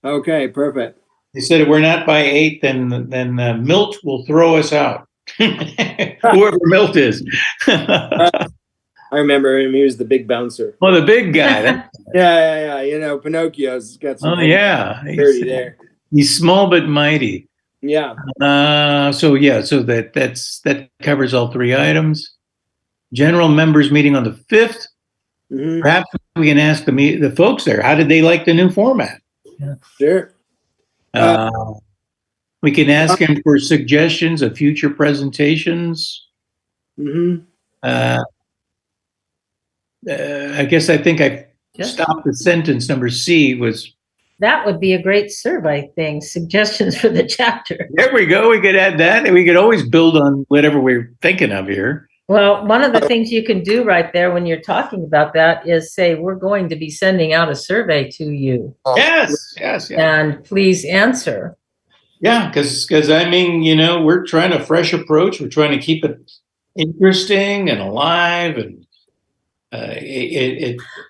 Okay, perfect. They said if we're not by 8, then Milt will throw us out. Whoever Milt is. I remember him. He was the big bouncer. Well, the big guy. Yeah. Pinocchio's got some. Dirty there. He's small but mighty. Yeah. So that covers all 3 items. General members meeting on the 5th. Mm-hmm. Perhaps we can ask the folks there, how did they like the new format? Yeah. Sure. We can ask him for suggestions of future presentations. Mm-hmm. I guess I think I stopped the sentence. Number C was. That would be a great survey thing. Suggestions for the chapter. There we go. We could add that, and we could always build on whatever we're thinking of here. Well, one of the things you can do right there when you're talking about that is say, we're going to be sending out a survey to you. Yes. And please answer. Yeah, because I mean, we're trying a fresh approach. We're trying to keep it interesting and alive, and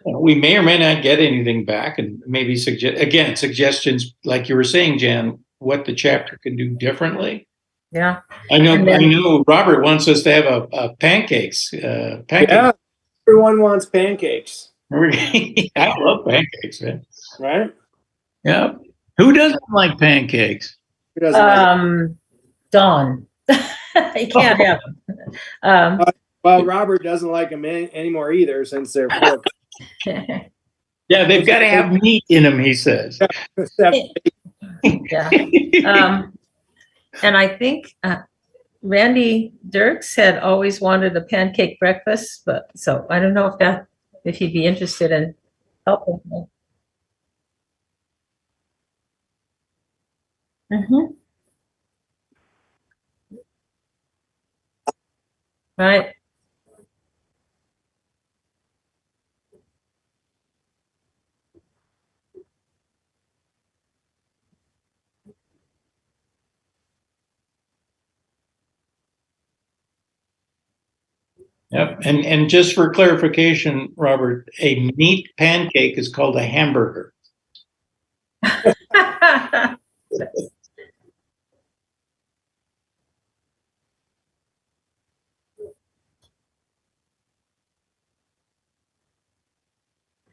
we may or may not get anything back, and maybe suggestions like you were saying, Jan, what the chapter can do differently. Yeah, I know. Robert wants us to have pancakes. Yeah, everyone wants pancakes. I love pancakes, man. Right? Yeah. Who doesn't like pancakes? Who doesn't like it? Dawn. You can't have them. Well, Robert doesn't like them anymore either, since they're pork. Yeah, they've got to have meat in them, he says. Yeah. And I think Randy Dirks had always wanted a pancake breakfast, but so I don't know if he'd be interested in helping me. Mhm. Right. Yep. And just for clarification, Robert, a meat pancake is called a hamburger.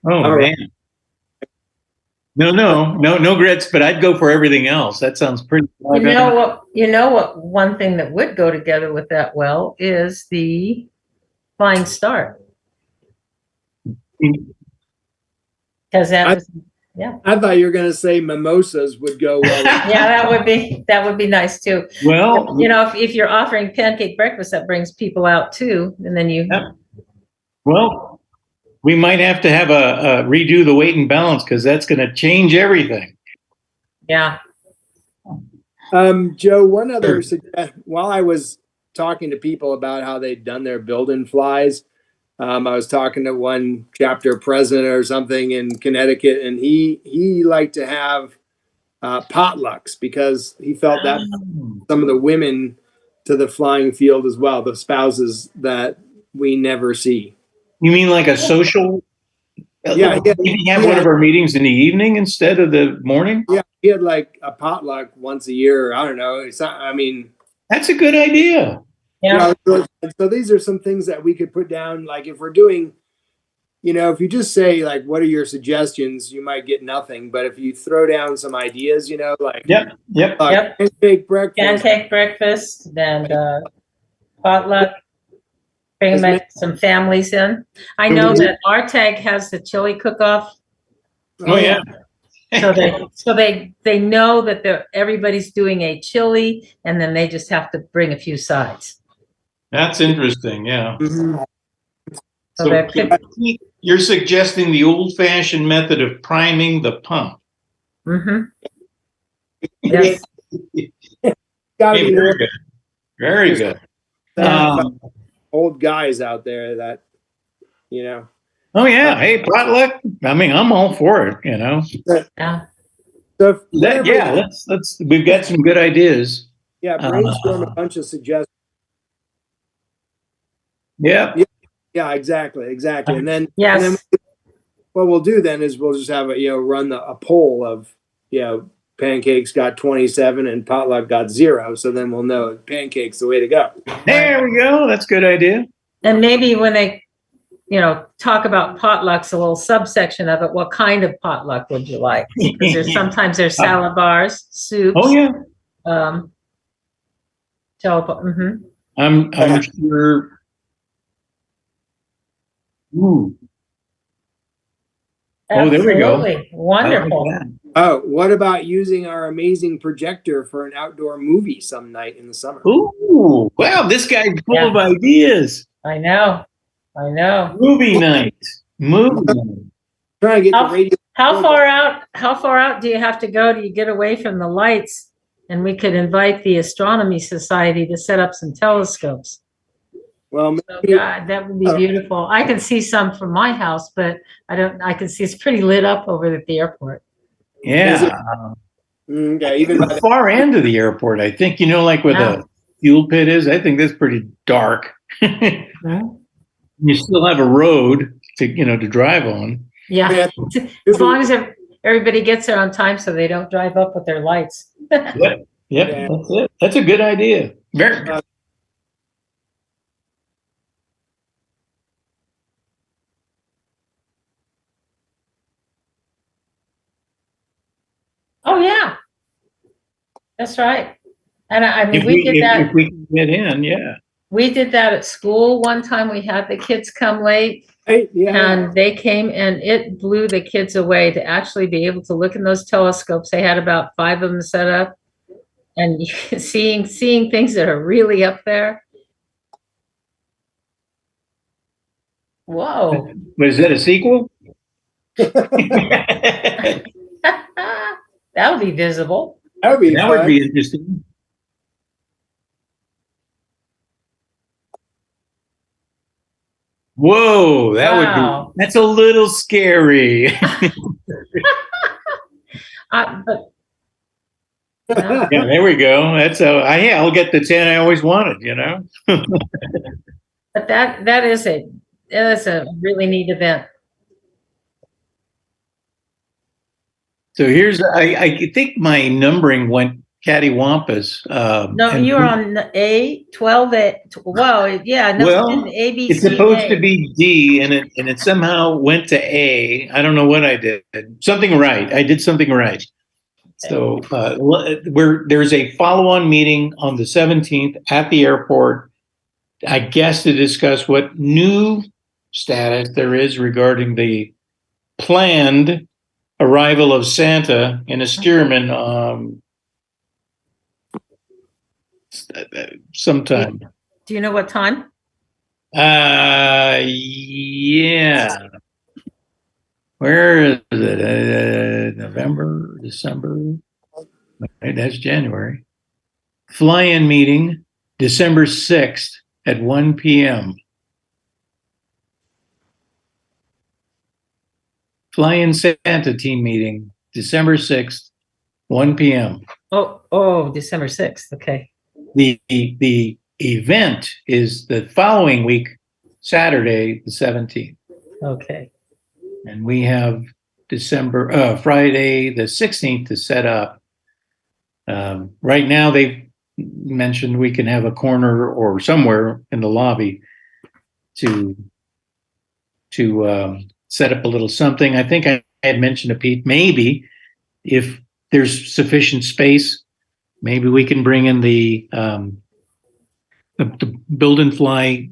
Oh, All right. man. No grits, but I'd go for everything else. That sounds pretty. You know what, one thing that would go together with that well is the Flying Start. Because that was, I thought you were going to say mimosas would go well. yeah, that would be nice too. Well, You know, if you're offering pancake breakfast, that brings people out too, and then you. Yep. Well, we might have to have a redo the weight and balance because that's going to change everything. Yeah. Joe, one other while I was talking to people about how they'd done their build-in flies, I was talking to one chapter president or something in Connecticut, and he liked to have potlucks because he felt that some of the women to the flying field as well, the spouses that we never see. You mean like a social? Yeah, Maybe have one of our meetings in the evening instead of the morning? Yeah, he had like a potluck once a year. I don't know. It's not, I mean, that's a good idea. Yeah. So these are some things that we could put down. Like if we're doing, if you just say like, what are your suggestions? You might get nothing. But if you throw down some ideas, like Yep. pancake breakfast, and potluck. Bring some families in. I know that our tag has the chili cook-off. Oh yeah. So they know that everybody's doing a chili, and then they just have to bring a few sides. That's interesting. Yeah. Mm-hmm. So you're suggesting the old-fashioned method of priming the pump. Mm-hmm. Yes. Gotta be very good. Very good. Old guys out there that, Oh yeah. Hey, potluck. I mean, I'm all for it, Yeah. So let's we've got some good ideas. Yeah, brainstorm a bunch of suggestions. Yeah. Yeah, exactly. And then yes. And then what we'll do then is we'll just have run a poll of pancakes got 27 and potluck got 0. So then we'll know pancakes the way to go. There we go. That's a good idea. And maybe when they talk about potlucks, a little subsection of it, what kind of potluck would you like? Because sometimes there's salad bars, soups. Oh yeah. I'm sure. Ooh. Oh, there we go. Wonderful. Like oh, what about using our amazing projector for an outdoor movie some night in the summer? Ooh, wow, this guy's full of ideas. I know. Movie night. Trying to get the radio. How far out do you have to go to get away from the lights? And we could invite the Astronomy Society to set up some telescopes. Well, maybe, God, that would be beautiful. I can see some from my house, but I can see it's pretty lit up over at the airport. Yeah. Okay, even the far end of the airport, I think, like where the fuel pit is, I think that's pretty dark. You still have a road to drive on. Yeah. As long as everybody gets there on time so they don't drive up with their lights. Yep. That's it. That's a good idea. Very good. Oh yeah. That's right. And I mean, If we did if that. we can get in, yeah. We did that at school one time. We had the kids come late Hey, yeah. and they came and it blew the kids away to actually be able to look in those telescopes. They had about 5 of them set up and seeing things that are really up there. Whoa. Was that a sequel? That would be visible. That would be That would fun. be interesting. Whoa, that would Wow. be, that's a little scary. But no. Yeah, there we go. That's yeah, I'll get the 10 I always wanted, you know? But that is a really neat event. So here's, I think my numbering went cattywampus. No, and- you're on A 12. Wow, yeah, no, Well, A B it's C supposed to A. be D and it somehow went to A. I don't know what I did. Something right. I did something right. So there's a follow-on meeting on the 17th at the airport, I guess, to discuss what new status there is regarding the planned arrival of Santa in a Stearman sometime. Do you know what time? Yeah. Where is it? November, December. Right, that's January. Fly-in meeting, December 6th at 1 p.m. Fly-in Santa team meeting, December 6th, 1 p.m. Oh, December 6th. Okay. The event is the following week, Saturday, the 17th. Okay. And we have Friday, the 16th to set up. Right now, they've mentioned we can have a corner or somewhere in the lobby to set up a little something. I think I had mentioned to Pete, maybe if there's sufficient space, maybe we can bring in the build and fly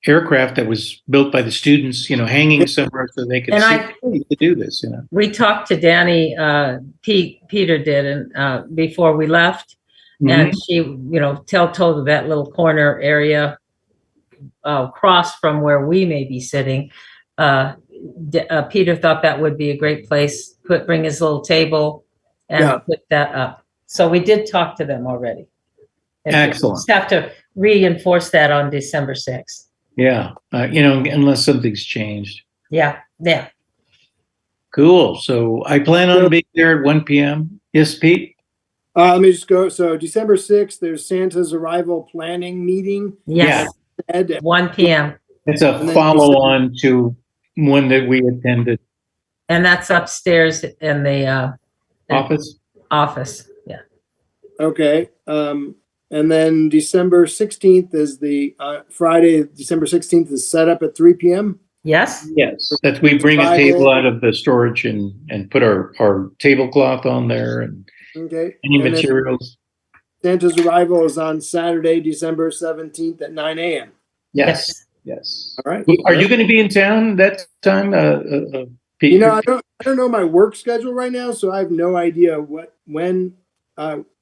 aircraft that was built by the students, hanging somewhere so they could And see to do this, We talked to Danny, Peter did, and before we left, and she, told that little corner area across from where we may be sitting. Peter thought that would be a great place. Bring his little table and put that up. So we did talk to them already. And Excellent. Just have to reinforce that on December 6th. Yeah, unless something's changed. Yeah. Cool. So I plan on being there at 1 p.m. Yes, Pete? Let me just go. So December 6th, there's Santa's arrival planning meeting. Yes. At 1 p.m. It's a follow-on to one that we attended. And that's upstairs in the office. Yeah. Okay. And then December 16th is the Friday, December 16th is set up at 3 p.m. Yes. Yes. That we bring a table out of the storage and put our tablecloth on there and any materials. Santa's arrival is on Saturday, December 17th at 9 a.m. Yes. All right. Are you going to be in town that time, Pete? I don't know my work schedule right now, so I have no idea when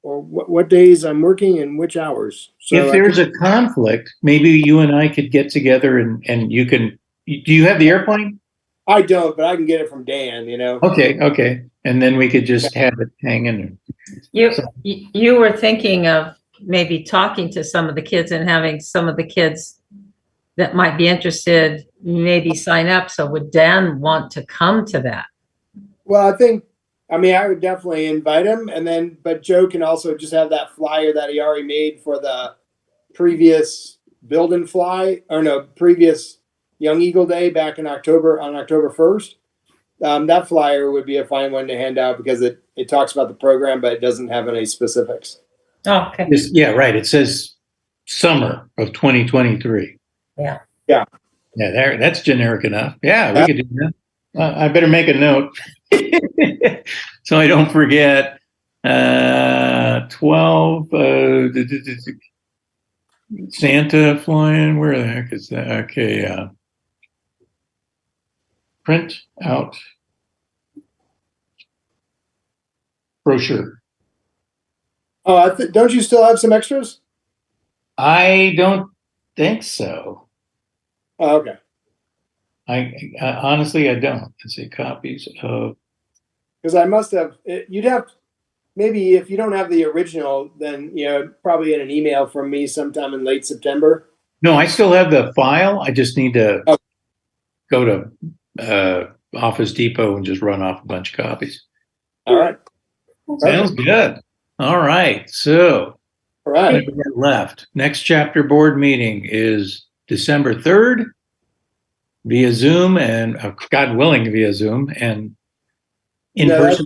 or what days I'm working and which hours. So if there's a conflict, maybe you and I could get together and you can. Do you have the airplane? I don't, but I can get it from Dan. Okay, and then we could just have it hanging. You were thinking of maybe talking to some of the kids and having some of the kids that might be interested maybe sign up. So would Dan want to come to that? Well, I would definitely invite him, but Joe can also just have that flyer that he already made for the previous previous Young Eagle Day back in October, on October 1st. That flyer would be a fine one to hand out because it talks about the program, but it doesn't have any specifics. Oh, okay. Yeah, right. It says summer of 2023. Yeah. That's generic enough. Yeah, we could do that. I better make a note so I don't forget. 12, Santa flying, where the heck is that? Okay, print out brochure. Oh, don't you still have some extras? I don't think so. Oh, okay. I honestly, I don't. Let's see, copies of. Because I must have. You'd have maybe if you don't have the original, then probably get an email from me sometime in late September. No, I still have the file. I just need to Oh. go to Office Depot and just run off a bunch of copies. All right. Sounds good. All right. So, All right. what do we got left? Next chapter board meeting is December 3rd via Zoom and God willing via Zoom and in person.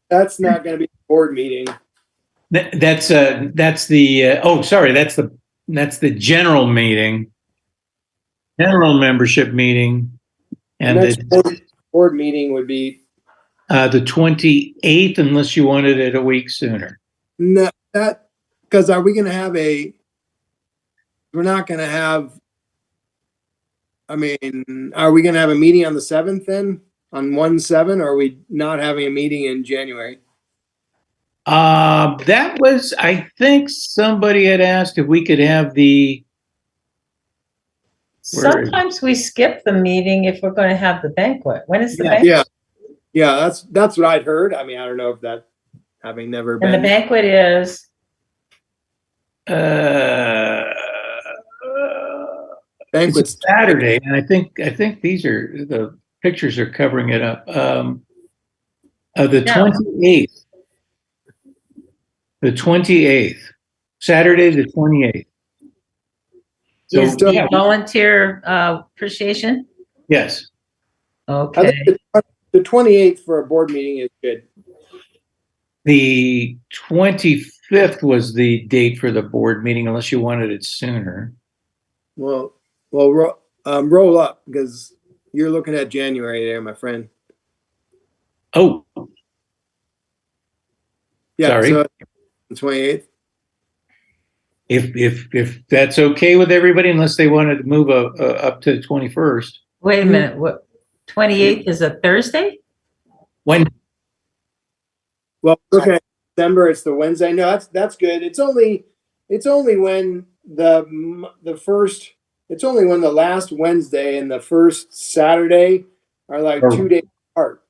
That's not going to be a board meeting. That's the that's the general meeting, general membership meeting, and The next board meeting would be the 28th, unless you wanted it a week sooner. no, that because are we going to have a? We're not going to have. I mean, are we going to have a meeting on the 7th then? On 1/7, or are we not having a meeting in January? That was, I think somebody had asked if we could have the. Sometimes we skip the meeting if we're going to have the banquet. When is the banquet? Yeah, that's what I'd heard. I mean, I don't know if that, having never been. And the banquet is banquet's Saturday, and I think these are the pictures are covering it up. The 28th. The 28th, Saturday, the 28th. So, is the volunteer appreciation? Yes. Okay. I think the 28th for a board meeting is good. The 25th was the date for the board meeting, unless you wanted it sooner. Well, roll up because you're looking at January there, my friend. Oh. Yeah. Sorry. So the 28th. If that's okay with everybody, unless they wanted to move up to the 21st. Wait a minute. What? 28th is a Thursday? When? Well, look at December. It's the Wednesday. No, that's good. It's only when the first. It's only when the last Wednesday and the first Saturday are like 2 days apart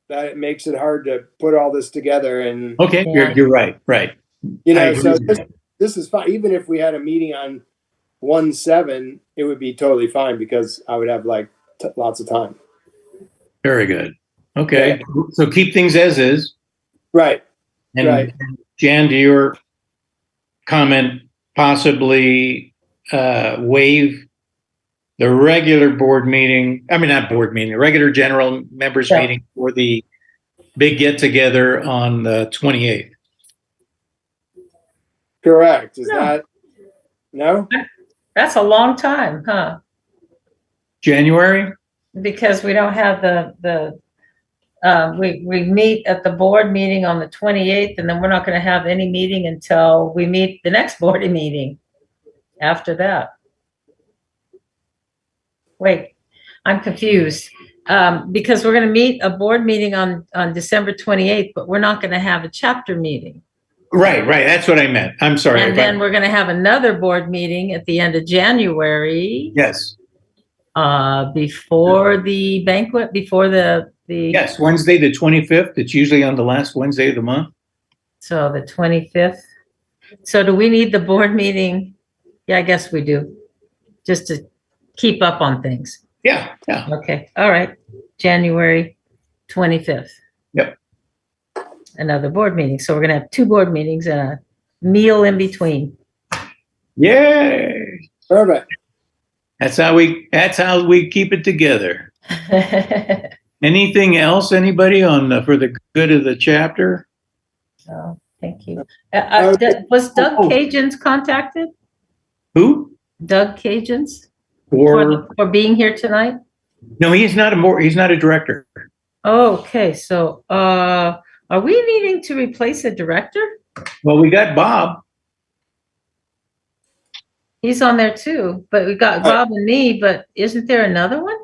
that it makes it hard to put all this together. And okay, yeah. you're right. So this is fine. Even if we had a meeting on 1/7, it would be totally fine because I would have like lots of time. Very good. Okay, so keep things as is. Right. And Jan, to your comment, possibly waive the regular board meeting. I mean, not board meeting, the regular general members meeting for the big get together on the 28th. Correct. Is that no? That's a long time, huh? January? Because we don't have we meet at the board meeting on the 28th, and then we're not going to have any meeting until we meet the next board meeting after that. Wait, I'm confused. Because we're going to meet a board meeting on December 28th, but we're not going to have a chapter meeting. Right. That's what I meant. I'm sorry. And then we're going to have another board meeting at the end of January. Yes. Before the banquet, before the. Yes, Wednesday the 25th. It's usually on the last Wednesday of the month. So the 25th. So do we need the board meeting? Yeah, I guess we do. Just to keep up on things. Yeah. Okay. All right. January 25th. Yep. Another board meeting. So we're going to have 2 board meetings and a meal in between. Yay. Perfect. That's how we keep it together. Anything else, anybody for the good of the chapter? Oh, thank you. Was Doug Cajuns contacted? Who? Doug Cajuns For being here tonight? No, he's not a director. Oh, okay. So, Are we needing to replace a director? Well, we got Bob. He's on there too, but we got Right. Rob and me, but isn't there another one?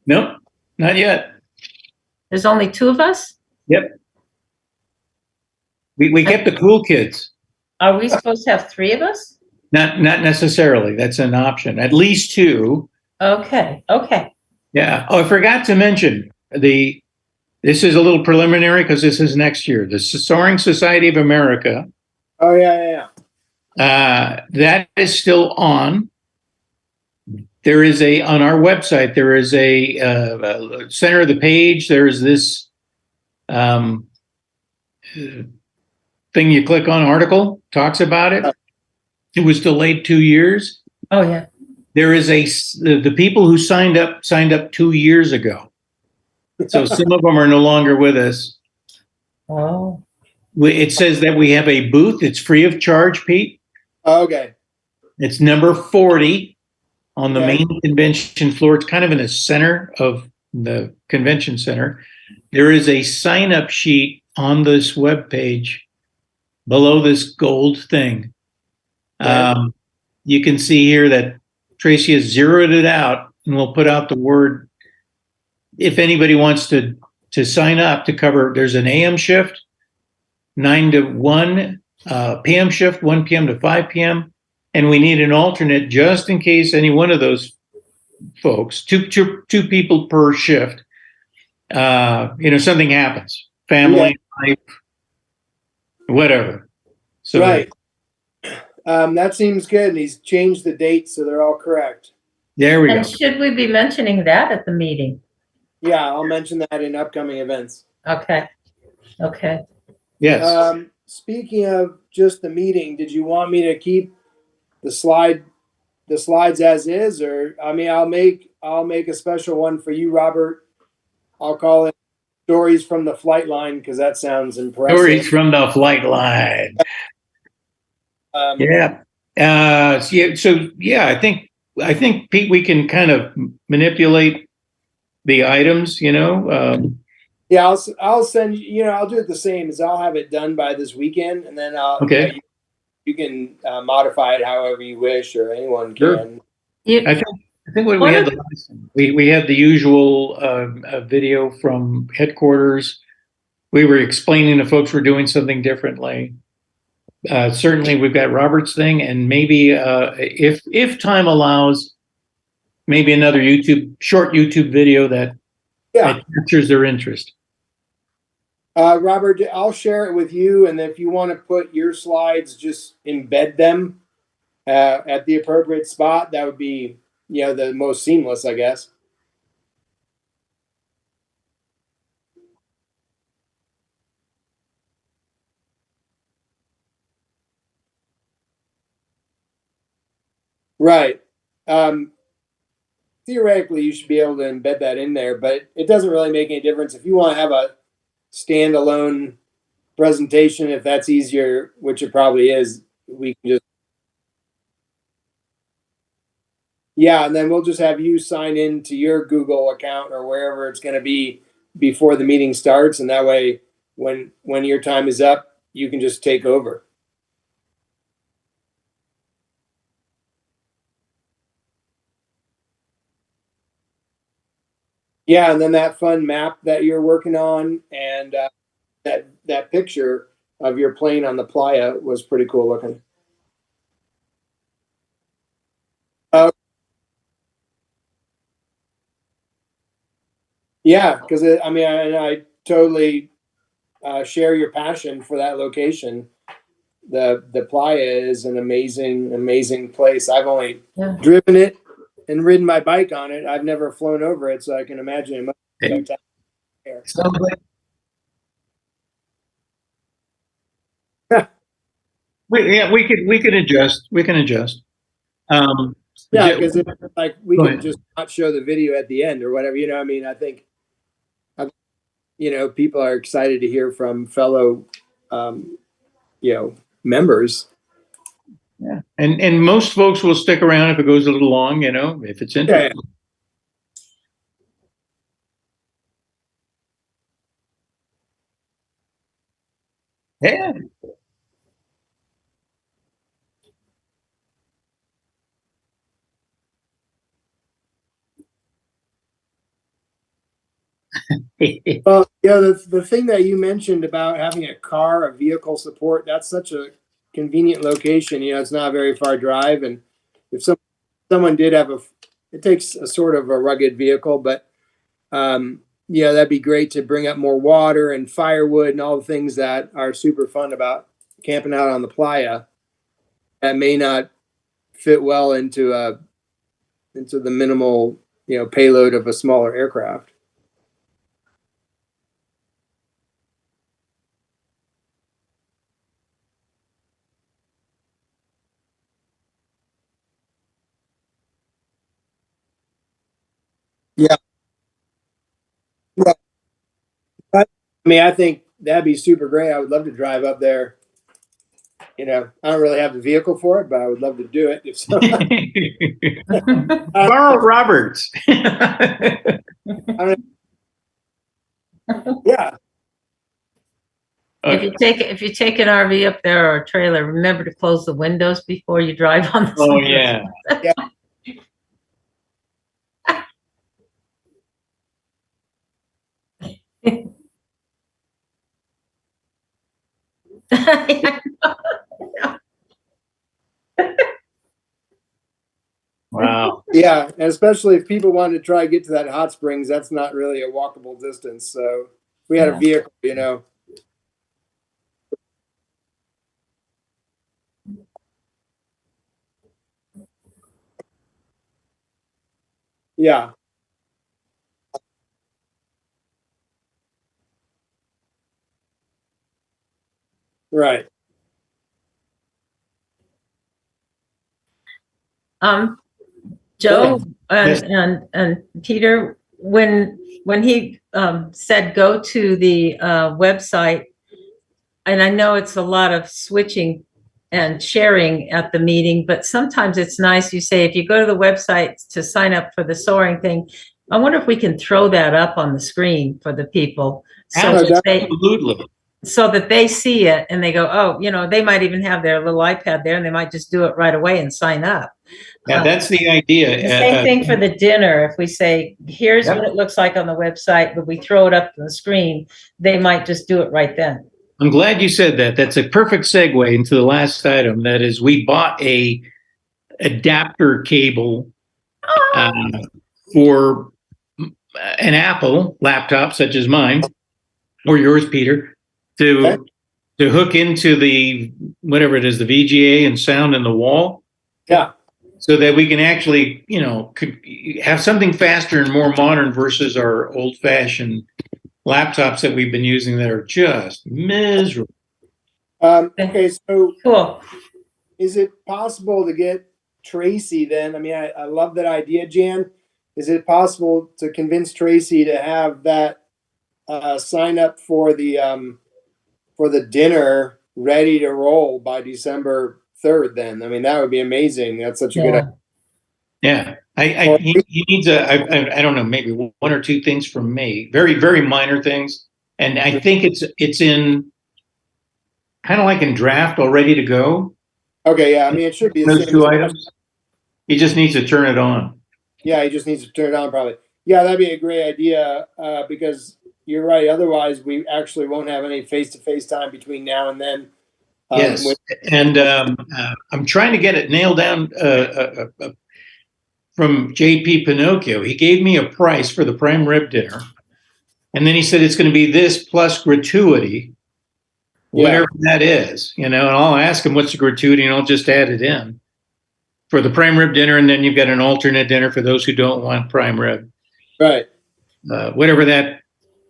Nope, not yet. There's only two of us? Yep. We kept the cool kids. Are we supposed to have three of us? Not necessarily. That's an option. At least two. Okay, okay. Yeah. Oh, I forgot to mention this is a little preliminary because this is next year. The Soaring Society of America, Oh, yeah. that is still on. There is on our website, there is a center of the page. There is this thing you click on, article, talks about it. It was delayed 2 years. Oh, yeah. There is the people who signed up 2 years ago. So some of them are no longer with us. Oh, It says that we have a booth. It's free of charge, Pete. Okay. It's number 40 on the Okay. main convention floor. It's kind of in the center of the convention center. There is a sign-up sheet on this webpage below this gold thing. Okay. You can see here that Tracy has zeroed it out, and we'll put out the word if anybody wants to sign up to cover. There's an AM shift, 9 to 1, PM shift, 1 PM to 5 PM, and we need an alternate just in case any one of those folks, two people per shift, something happens, family, life, whatever. So Right. That seems good. And he's changed the dates so they're all correct. there we go. and should we be mentioning that at the meeting? Yeah, I'll mention that in upcoming events. Okay, okay. Yes. Speaking of just the meeting, did you want me to keep the slides as is, or I'll make a special one for you, Robert. I'll call it Stories from the Flight Line because that sounds impressive. Stories from the flight line. Yeah. I think Pete, we can kind of manipulate the items. Yeah, I'll send you. I'll do it the same as I'll have it done by this weekend, and then Okay. you can modify it however you wish, or anyone Sure. can. I think what we had the last time, we had the usual video from headquarters. We were explaining to folks we're doing something differently. Certainly, we've got Robert's thing, and maybe if time allows, maybe another short YouTube video that captures their interest. Robert, I'll share it with you, and if you want to put your slides, just embed them at the appropriate spot. That would be, the most seamless, I guess. Right. Theoretically, you should be able to embed that in there, but it doesn't really make any difference. If you want to have a standalone presentation, if that's easier, which it probably is, we can just. Yeah, and then we'll just have you sign in to your Google account or wherever it's going to be before the meeting starts, and that way, when your time is up, you can just take over. Yeah, and then that fun map that you're working on, and that picture of your plane on the playa was pretty cool looking. Yeah, because I totally share your passion for that location. The playa is an amazing place. I've only driven it and ridden my bike on it. I've never flown over it, so I can imagine it must be spectacular. Sounds like we can adjust. We can adjust. Yeah, because we Go can ahead. just not show the video at the end or whatever. I think people are excited to hear from fellow members. Yeah, and most folks will stick around if it goes a little long. If it's interesting. Yeah. Well, yeah, the thing that you mentioned about having a vehicle support, that's such a convenient location. You know, it's not a very far drive, and if someone did have it takes a sort of a rugged vehicle, but yeah, that'd be great to bring up more water and firewood and all the things that are super fun about camping out on the playa. That may not fit well into the minimal, payload of a smaller aircraft. Yeah. Yeah. I mean, I think that'd be super great. I would love to drive up there. You know, I don't really have the vehicle for it, but I would love to do it. If so, Carl Roberts. yeah, If you take an RV up there or a trailer, remember to close the windows before you drive on the. Oh, yeah. yeah, Wow. yeah, and especially if people wanted to try to get to that hot springs, that's not really a walkable distance. So if we had a vehicle, yeah, right, Joe Yes. and Peter, when he said go to the website, and I know it's a lot of switching and sharing at the meeting, but sometimes it's nice. You say if you go to the website to sign up for the soaring thing, I wonder if we can throw that up on the screen for the people Absolutely. so that they see it and they go, oh, they might even have their little iPad there and they might just do it right away and sign up. Yeah, that's the idea. The same thing for the dinner. If we say, here's Yep. what it looks like on the website, but we throw it up on the screen, they might just do it right then. I'm glad you said that. That's a perfect segue into the last item. That is, we bought a adapter cable for an Apple laptop, such as mine or yours, Peter, okay. to hook into the whatever it is, the VGA and sound in the wall. Yeah, So that we can actually, could have something faster and more modern versus our old-fashioned laptops that we've been using that are just miserable. okay, so Cool. is it possible to get Tracy then? I mean, I love that idea, Jan. Is it possible to convince Tracy to have that sign up for the dinner ready to roll by December 3rd? Then, I mean, that would be amazing. That's such a good idea. Yeah, he needs I don't know, maybe one or two things from me, very, very minor things. And I think it's in kind of like in draft, all ready to go. Okay, yeah. I mean, it should be the Those same. two items. He just needs to turn it on. Yeah, he just needs to turn it on probably. Yeah, that'd be a great idea because you're right. Otherwise, we actually won't have any face-to-face time between now and then. Yes, and I'm trying to get it nailed down from JP Pinocchio. He gave me a price for the prime rib dinner, and then he said it's going to be this plus gratuity, whatever that is, and I'll ask him what's the gratuity, and I'll just add it in for the prime rib dinner, and then you've got an alternate dinner for those who don't want prime rib. Right. Whatever that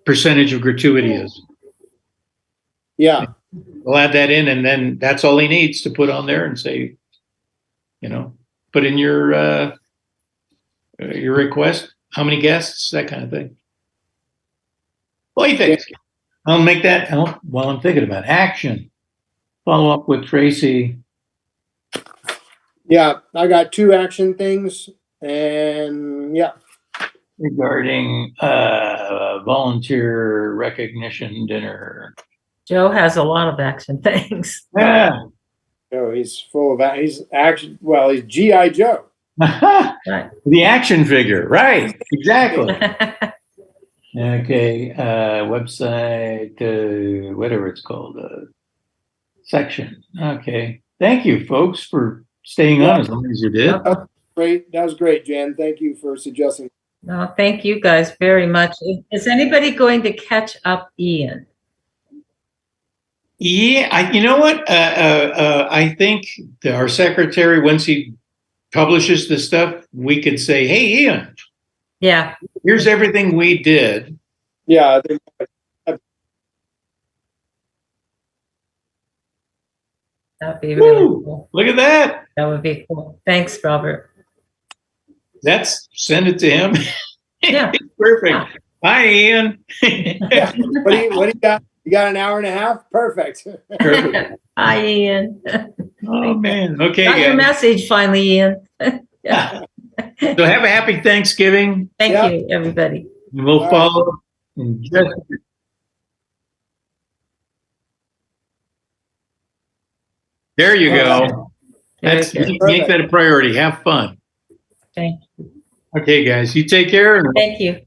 percentage of gratuity is. Yeah. We'll add that in, and then that's all he needs to put on there and say, put in your request, how many guests, that kind of thing. What do you think? Yeah. I'll make that while I'm thinking about action. Follow up with Tracy. Yeah, I got two action things, and yeah. Regarding volunteer recognition dinner. Joe has a lot of action things. Yeah. Oh, he's full of, he's action, well, he's G.I. Joe. Right. The action figure, right? Exactly. Okay, website, whatever it's called, section. Okay. Thank you, folks, for staying on as long as you did. Great. That was great, Jan. Thank you for suggesting. No, thank you guys very much. Is anybody going to catch up Ian? Yeah, you know what? I think our secretary, once he publishes the stuff, we could say, "Hey, Ian, Yeah, here's everything we did." Yeah, I think that'd be really Woo! cool. Look at that. That would be cool. Thanks, Robert. Send it to him. Yeah. Perfect. Hi, Ian. what do you got? You got an hour and a half? Perfect. Perfect. Hi, Ian. Oh man. Okay, Got your guys. message finally, Ian. So have a happy Thanksgiving. Thank Yeah. you, everybody. And we'll All right. follow. In just there you go. Very That's good. make that a priority. Have fun. Thank Okay, guys. You take care. And Thank you.